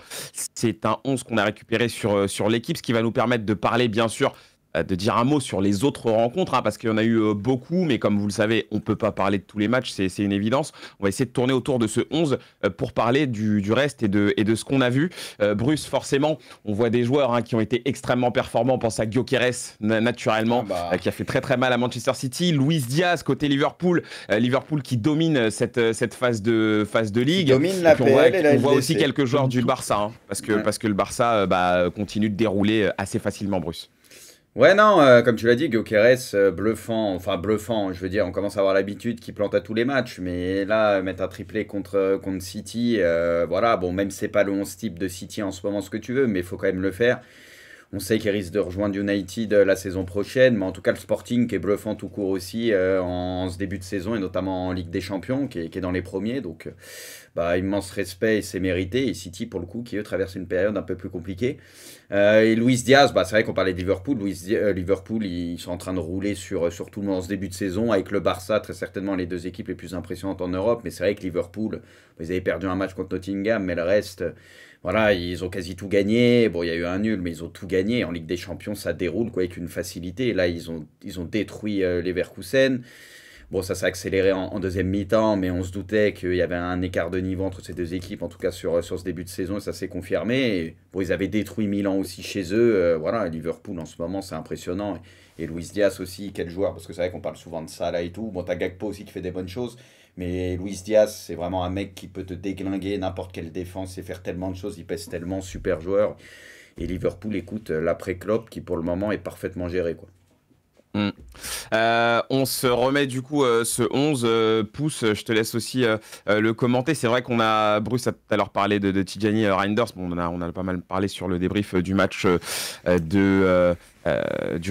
C'est un 11 qu'on a récupéré sur l'équipe, ce qui va nous permettre de parler, bien sûr, de dire un mot sur les autres rencontres, hein, parce qu'il y en a eu beaucoup, mais comme vous le savez, on ne peut pas parler de tous les matchs, c'est une évidence. On va essayer de tourner autour de ce 11 pour parler du reste et de ce qu'on a vu. Bruce, forcément, on voit des joueurs hein, qui ont été extrêmement performants. On pense à Gyökeres, naturellement, qui a fait très très mal à Manchester City. Luis Diaz, côté Liverpool. Liverpool qui domine cette phase de ligue. Domine la Et puis on voit, PL et la on voit aussi LDC. quelques joueurs Domine du tout. Barça, hein, parce Ouais. que le Barça continue de dérouler assez facilement, Bruce. Ouais, non, comme tu l'as dit, Gyökeres, bluffant, je veux dire, on commence à avoir l'habitude qu'il plante à tous les matchs, mais là, mettre un triplé contre City, voilà, bon, même si c'est pas le 11 type de City en ce moment, ce que tu veux, mais il faut quand même le faire. On sait qu'il risque de rejoindre United la saison prochaine, mais en tout cas, le Sporting qui est bluffant tout court aussi en ce début de saison, et notamment en Ligue des Champions, qui est dans les premiers, donc bah, immense respect et c'est mérité, et City, pour le coup, qui eux traversent une période un peu plus compliquée. Et Luis Diaz, bah, c'est vrai qu'on parlait de Liverpool. Liverpool, ils sont en train de rouler sur tout le monde en ce début de saison, avec le Barça, très certainement les deux équipes les plus impressionnantes en Europe. Mais c'est vrai que Liverpool, ils avaient perdu un match contre Nottingham, mais le reste, voilà, ils ont quasi tout gagné. Bon, il y a eu un nul, mais ils ont tout gagné. En Ligue des Champions, ça déroule quoi, avec une facilité. Et là, ils ont détruit Leverkusen. Bon, ça s'est accéléré en deuxième mi-temps, mais on se doutait qu'il y avait un écart de niveau entre ces deux équipes, en tout cas sur ce début de saison, et ça s'est confirmé. Et, bon, ils avaient détruit Milan aussi chez eux. Voilà, Liverpool en ce moment, c'est impressionnant. Et Luis Diaz aussi, quel joueur, parce que c'est vrai qu'on parle souvent de ça là et tout. Bon, t'as Gakpo aussi qui fait des bonnes choses, mais Luis Diaz, c'est vraiment un mec qui peut te déglinguer n'importe quelle défense et faire tellement de choses. Il pèse tellement, super joueur. Et Liverpool, écoute, l'après-Klopp qui pour le moment est parfaitement géré, quoi. Mm. On se remet du coup ce 11 pouces, je te laisse aussi le commenter. C'est vrai qu'on a, Bruce a tout à l'heure parlé de Tijani Reinders, bon, on a pas mal parlé sur le débrief du match du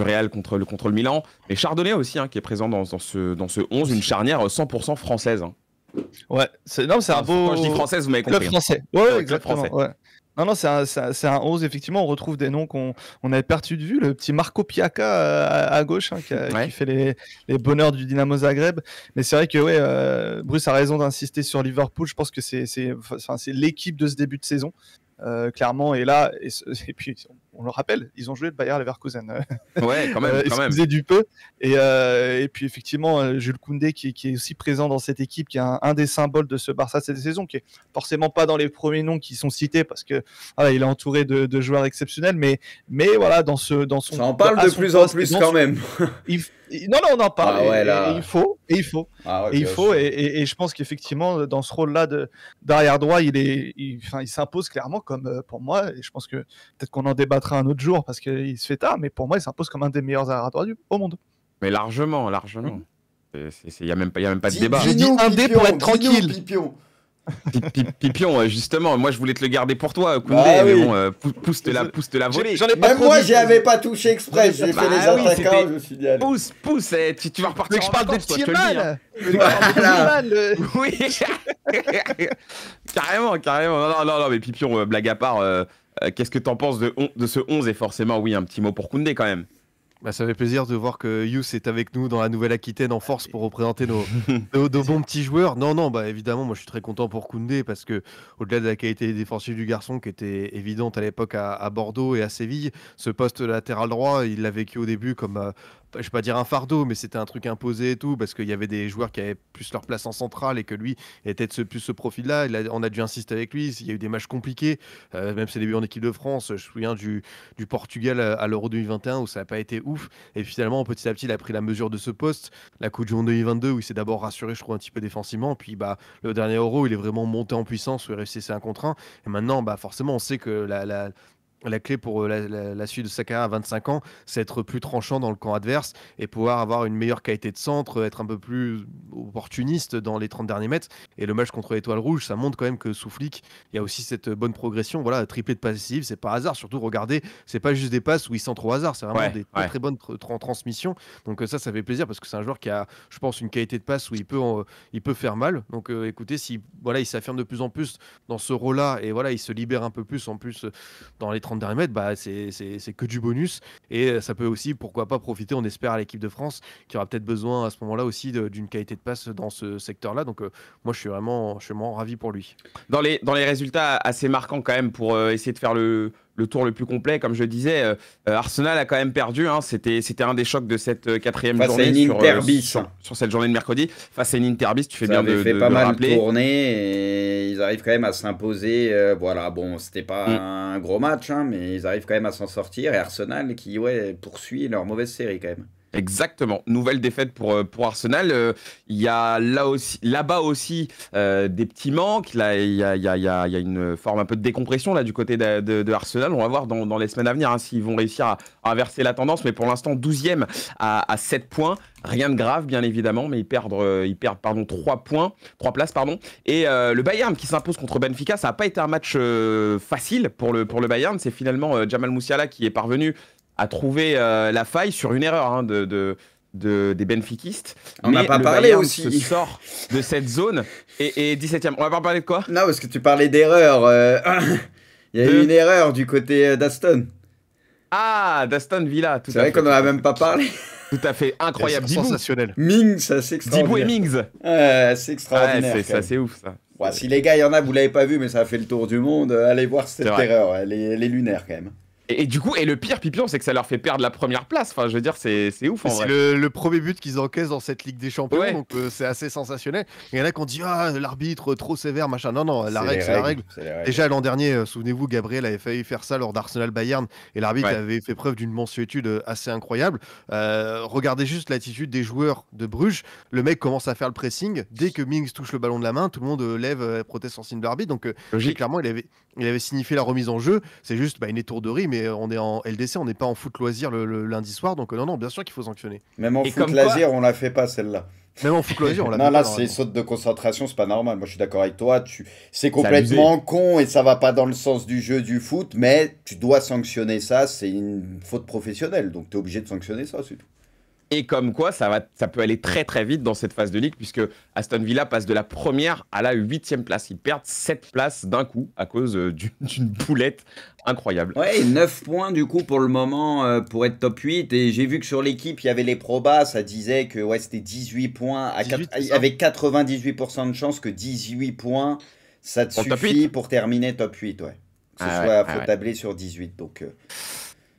Real contre le Milan, mais Chardonnay aussi hein, qui est présent dans ce 11, une charnière 100% française. Hein. Ouais, c'est un beau. Quand je dis française, vous m'avez compris. Club français. Ouais, exactement. Français. Ouais. Non, c'est un 11, effectivement. On retrouve des noms qu'on avait perdu de vue. Le petit Marco Piaca à gauche, hein, qui fait les bonheurs du Dynamo Zagreb. Mais c'est vrai que ouais, Bruce a raison d'insister sur Liverpool. Je pense que c'est l'équipe de ce début de saison. Clairement, et là, et puis on le rappelle, ils ont joué le Bayer Leverkusen. Ouais, quand même. Excusez du peu. Et puis effectivement, Jules Koundé qui est aussi présent dans cette équipe, qui est un des symboles de ce Barça cette saison, qui est forcément pas dans les premiers noms qui sont cités parce que voilà, il est entouré de joueurs exceptionnels, mais voilà dans son. Ça en parle de plus en plus quand même. Non, on en parle. Ah ouais, et il faut. Ah ouais, Et je pense qu'effectivement, dans ce rôle-là d'arrière droit, il s'impose clairement comme, pour moi, et je pense que peut-être qu'on en débattra un autre jour parce qu'il se fait tard, mais pour moi, il s'impose comme un des meilleurs arrière droits au monde. Mais largement. Il n'y a même pas de débat. J'ai dit un dé pour être tranquille. Pipion, justement, moi je voulais te le garder pour toi, Koundé, mais bon, pousse te la volée. Même moi, j'y avais pas touché exprès, j'ai fait les attaquants, je me suis dit, allez. Pousse, tu vas repartir en vacances, toi, je te le dis. Hein. Oui, carrément. Non, mais Pipion, blague à part, qu'est-ce que t'en penses de ce 11 et forcément, oui, un petit mot pour Koundé quand même. Bah, ça fait plaisir de voir que Yous est avec nous dans la Nouvelle-Aquitaine en force pour représenter nos bons petits joueurs. Non, bah évidemment, moi je suis très content pour Koundé parce que au-delà de la qualité défensive du garçon qui était évidente à l'époque à Bordeaux et à Séville, ce poste latéral droit, il l'a vécu au début comme je vais pas dire un fardeau, mais c'était un truc imposé et tout, parce qu'il y avait des joueurs qui avaient plus leur place en centrale et que lui était plus ce profil-là. On a dû insister avec lui. Il y a eu des matchs compliqués, même ses débuts en équipe de France. Je me souviens du Portugal à l'Euro 2021 où ça n'a pas été ouf. Et finalement, petit à petit, il a pris la mesure de ce poste. La Coupe du Monde 2022 où il s'est d'abord rassuré, je trouve, un petit peu défensivement. Puis le dernier Euro, il est vraiment monté en puissance où il réussissait un contre un. Et maintenant, forcément, on sait que la clé pour la suite de sa carrière à 25 ans, c'est être plus tranchant dans le camp adverse et pouvoir avoir une meilleure qualité de centre, être un peu plus opportuniste dans les 30 derniers mètres. Et le match contre l'Étoile Rouge, ça montre quand même que sous Flick, il y a aussi cette bonne progression. Voilà, triplé de passes décisives, c'est pas hasard. Surtout, regardez, c'est pas juste des passes où il centre au hasard, c'est vraiment des très bonnes transmissions. Donc ça fait plaisir parce que c'est un joueur qui a, je pense, une qualité de passe où il peut faire mal. Donc écoutez, si il s'affirme de plus en plus dans ce rôle-là et voilà, il se libère un peu plus en plus dans les 30 derniers mètres, c'est que du bonus et ça peut aussi, pourquoi pas, profiter, on espère, à l'équipe de France qui aura peut-être besoin à ce moment-là aussi d'une qualité de passe dans ce secteur-là. Donc moi je suis vraiment ravi pour lui. Dans les résultats assez marquants quand même pour essayer de faire le tour le plus complet, comme je disais, Arsenal a quand même perdu, hein, c'était un des chocs de cette quatrième journée sur cette journée de mercredi, face à une Interbis, tu fais bien de le rappeler. Ça avait fait pas mal tourner et ils arrivent quand même à s'imposer, voilà, bon, c'était pas un gros match, hein, mais ils arrivent quand même à s'en sortir, et Arsenal qui poursuit leur mauvaise série quand même. Exactement. Nouvelle défaite pour Arsenal. Il y a là-bas aussi des petits manques. Là, il y a une forme un peu de décompression là, du côté de Arsenal. On va voir dans les semaines à venir s'ils vont réussir à inverser la tendance. Mais pour l'instant, 12e à 7 points. Rien de grave, bien évidemment, mais ils perdent 3 places. Pardon. Et le Bayern qui s'impose contre Benfica, ça n'a pas été un match facile pour le Bayern. C'est finalement Jamal Musiala qui est parvenu à trouver la faille sur une erreur des benfiquistes. On n'a pas le parlé Bayern aussi. se sort de cette zone et 17e. On va pas parler de quoi? Non, parce que tu parlais d'erreur. Il y a eu une erreur du côté d'Aston. Ah, d'Aston Villa. C'est vrai qu'on n'en a même pas parlé. Tout à fait incroyable. Dibou. Sensationnel. Mings, ça c'est Dibou et extraordinaire. Mings. C'est extraordinaire. Ouais, c'est ouf ça. Ouais, si les gars, il y en a, vous l'avez pas vu, mais ça a fait le tour du monde, allez voir cette erreur. Elle est lunaire quand même. Et du coup, le pire, Pipion, c'est que ça leur fait perdre la première place. Enfin, je veux dire, c'est ouf en vrai. C'est le premier but qu'ils encaissent dans cette Ligue des Champions, Ouais. donc c'est assez sensationnel. Il y en a qui ont dit l'arbitre trop sévère, machin. Non, la règle, c'est la règle. Déjà l'an dernier, souvenez-vous, Gabriel avait failli faire ça lors d'Arsenal Bayern et l'arbitre avait fait preuve d'une mansuétude assez incroyable. Regardez juste l'attitude des joueurs de Bruges. Le mec commence à faire le pressing. Dès que Mings touche le ballon de la main, tout le monde lève, proteste en signe de l'arbitre. Donc clairement, il avait signifié la remise en jeu. C'est juste une étourderie, mais on est en LDC, on n'est pas en foot loisir le lundi soir. Donc non, bien sûr qu'il faut sanctionner. Même en foot loisir, on la fait pas celle-là. Même en foot loisir, on l'a non, là, c'est saute de concentration, c'est pas normal. Moi, je suis d'accord avec toi. C'est complètement con et ça va pas dans le sens du jeu du foot, mais tu dois sanctionner ça. C'est une faute professionnelle, donc tu es obligé de sanctionner ça, c'est tout. Et comme quoi, ça peut aller très très vite dans cette phase de ligue, puisque Aston Villa passe de la première à la 8e place. Ils perdent 7 places d'un coup à cause d'une boulette incroyable. Ouais, 9 points du coup pour le moment pour être top 8. Et j'ai vu que sur l'équipe, il y avait les probas, ça disait que c'était 18 points. Avec 98% de chance que 18 points, ça te suffit pour terminer top 8. Ouais. Que ce faut tabler sur 18.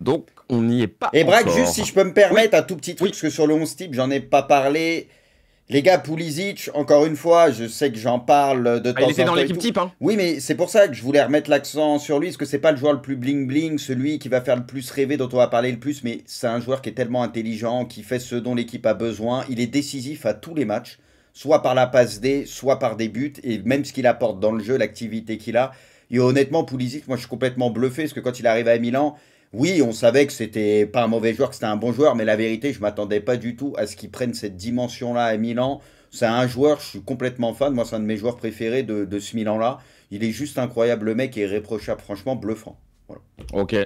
Donc, on n'y est pas. Et Braque, juste si je peux me permettre, un tout petit truc, parce que sur le 11 type, j'en ai pas parlé. Les gars, Pulisic, encore une fois, je sais que j'en parle de temps en temps. Il était dans l'équipe type, hein. Oui, mais c'est pour ça que je voulais remettre l'accent sur lui, parce que c'est pas le joueur le plus bling-bling, celui qui va faire le plus rêver, dont on va parler le plus, mais c'est un joueur qui est tellement intelligent, qui fait ce dont l'équipe a besoin. Il est décisif à tous les matchs, soit par la passe D, soit par des buts, et même ce qu'il apporte dans le jeu, l'activité qu'il a. Et honnêtement, Pulisic, moi je suis complètement bluffé, parce que quand il arrive à Milan... Oui, on savait que c'était pas un mauvais joueur, que c'était un bon joueur, mais la vérité, je m'attendais pas du tout à ce qu'il prenne cette dimension-là à Milan. C'est un joueur, je suis complètement fan, moi c'est un de mes joueurs préférés de ce Milan-là. Il est juste incroyable, le mec est irréprochable, franchement bluffant. Voilà. Ok.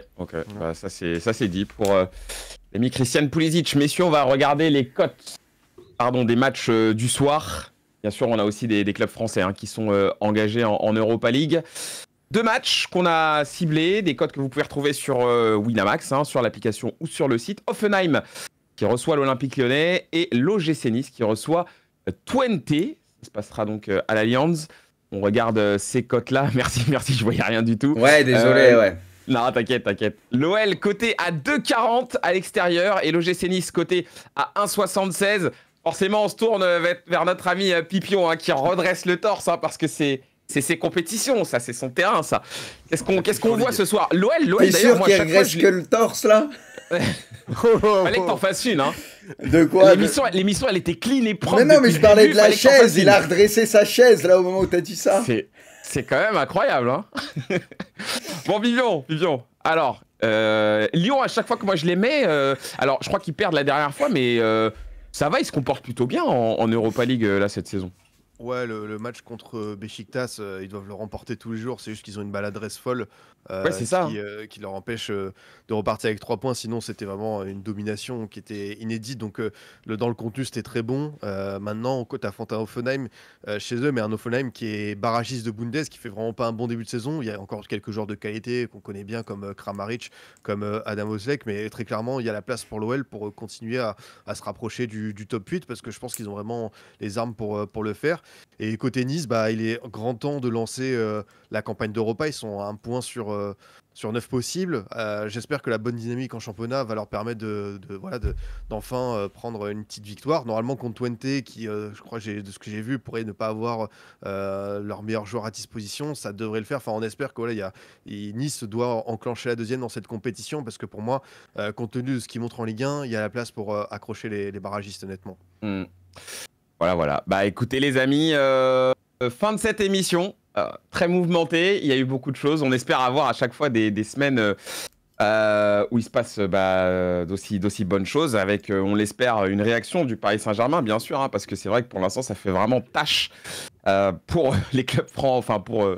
Bah, ça c'est dit pour l'ami Christian Pulisic. Messieurs, on va regarder les cotes des matchs du soir. Bien sûr, on a aussi des clubs français qui sont engagés en Europa League. 2 matchs qu'on a ciblés, des codes que vous pouvez retrouver sur Winamax, sur l'application ou sur le site. Hoffenheim qui reçoit l'Olympique Lyonnais et l'OGC Nice qui reçoit Twente. Ça se passera donc à l'Allianz. On regarde ces cotes-là. Merci, je voyais rien du tout. Ouais, désolé, ouais. Non, t'inquiète. L'OL coté à 2,40 à l'extérieur et l'OGC Nice coté à 1,76. Forcément, on se tourne vers notre ami Pipion qui redresse le torse parce que c'est ses compétitions, ça, c'est son terrain, ça. Qu'est-ce qu'on voit ce soir? L'OL d'ailleurs, sûr qu'il regresse que le torse, là? Fallait que t'en fasses une, hein. De quoi? L'émission, elle était clean et propre. Mais non, mais je parlais de la chaise. Il a redressé sa chaise, là, au moment où t'as dit ça. C'est quand même incroyable, hein. Bon, Vivian. Alors, Lyon, à chaque fois que moi je les mets, alors, je crois qu'ils perdent la dernière fois, mais ça va, ils se comportent plutôt bien en Europa League, là, cette saison. Ouais, le match contre Beşiktaş, ils doivent le remporter tous les jours. C'est juste qu'ils ont une maladresse folle c'est ça. Qui leur empêche de repartir avec 3 points. Sinon, c'était vraiment une domination qui était inédite. Donc, dans le contenu, c'était très bon. Maintenant, tu affrontes un Hoffenheim chez eux, mais un Hoffenheim qui est barragiste de Bundes, qui fait vraiment pas un bon début de saison. Il y a encore quelques joueurs de qualité qu'on connaît bien, comme Kramaric, comme Adam Oslek. Mais très clairement, il y a la place pour l'OL pour continuer à se rapprocher du top 8, parce que je pense qu'ils ont vraiment les armes pour le faire. Et côté Nice, bah, il est grand temps de lancer la campagne d'Europa. Ils sont à un point sur 9 possibles. J'espère que la bonne dynamique en championnat va leur permettre d'enfin prendre une petite victoire. Normalement, contre Twente, qui, je crois, de ce que j'ai vu, pourrait ne pas avoir leur meilleur joueur à disposition, ça devrait le faire. Enfin, on espère que Nice doit enclencher la deuxième dans cette compétition, parce que pour moi, compte tenu de ce qu'ils montrent en Ligue 1, il y a la place pour accrocher les barragistes, honnêtement. Voilà. Bah écoutez les amis, fin de cette émission. Très mouvementé, il y a eu beaucoup de choses. On espère avoir à chaque fois des semaines où il se passe d'aussi bonnes choses, avec, on l'espère, une réaction du Paris Saint-Germain, bien sûr, hein, parce que c'est vrai que pour l'instant, ça fait vraiment tâche pour les clubs francs, enfin pour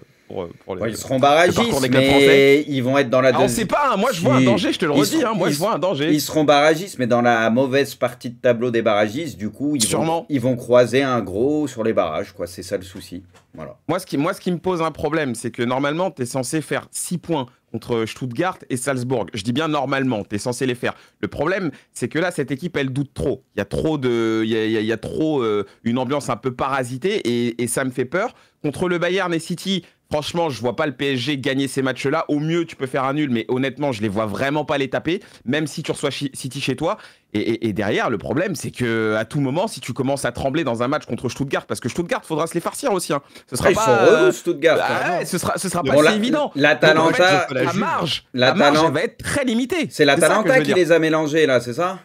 ils seront barragistes, mais ils vont être dans la... On sait pas, hein, moi je vois un danger, je te le redis, je vois un danger. Ils seront barragistes, mais dans la mauvaise partie de tableau des barragistes, du coup, ils vont croiser un gros sur les barrages, quoi. C'est ça le souci. Voilà. Moi, ce qui me pose un problème, c'est que normalement, tu es censé faire 6 points contre Stuttgart et Salzbourg. Je dis bien normalement, tu es censé les faire. Le problème, c'est que là, cette équipe, elle doute trop. Il y a trop une ambiance un peu parasitée et ça me fait peur. Contre le Bayern et City, franchement, je vois pas le PSG gagner ces matchs-là. Au mieux, tu peux faire un nul, mais honnêtement, je les vois vraiment pas les taper, même si tu reçois City chez toi. Et derrière, le problème, c'est que à tout moment, si tu commences à trembler dans un match contre Stuttgart, parce que Stuttgart, faudra se les farcir aussi. Hein. Ce sera pas. Ils sont relous, Stuttgart. Ce sera pas si évident. L'Atalanta, la marge va être très limitée. C'est l'Atalanta qui les a mélangés là, c'est ça?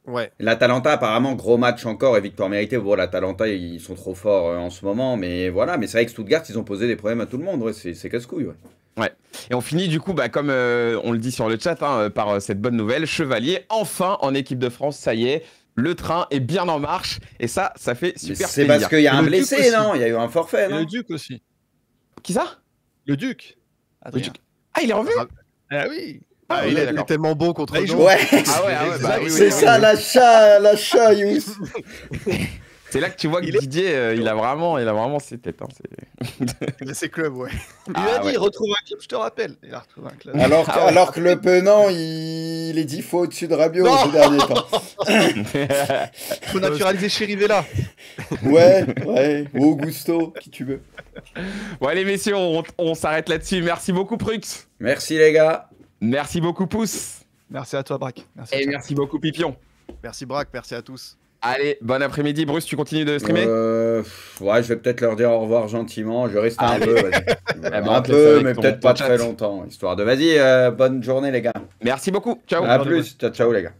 Ouais. L'Atalanta, apparemment, gros match encore et victoire méritée. Bon, l'Atalanta, ils sont trop forts en ce moment, mais voilà. Mais c'est vrai que Stuttgart, ils ont posé des problèmes à tout le monde. Ouais, c'est casse-couille. Ouais. Et on finit du coup, comme on le dit sur le chat, hein, par cette bonne nouvelle. Chevalier, enfin en équipe de France, ça y est. Le train est bien en marche. Et ça fait super plaisir. C'est parce qu'il y a un blessé, non? Il y a eu un forfait, non? Le Duc aussi. Qui ça? Le Duc. Le Duc. Ah, il est revenu? Ah oui. Il est tellement bon contre nous. Ouais. C'est ça, l'achat, Yous. C'est là que tu vois que Didier, il a vraiment ses têtes. Hein, il a ses clubs, ouais. Il a dit, retrouve un club, je te rappelle. Il a retrouvé un club. Alors que le Penant, il est 10 fois au-dessus de Rabiot ces derniers temps. Faut naturaliser Chirivella. Ouais. Ou Augusto, qui tu veux. Bon, allez, messieurs, on s'arrête là-dessus. Merci beaucoup, Prux. Merci, les gars. Merci beaucoup, Pouce. Merci à toi, Braque. Merci beaucoup, Pipion. Merci, Braque. Merci à tous. Allez, bon après-midi. Bruce, tu continues de streamer? Ouais, je vais peut-être leur dire au revoir gentiment. Je reste un peu, un peu, mais peut-être pas très longtemps. Histoire de... Vas-y, bonne journée, les gars. Merci beaucoup. Ciao. À plus. Ciao, les gars.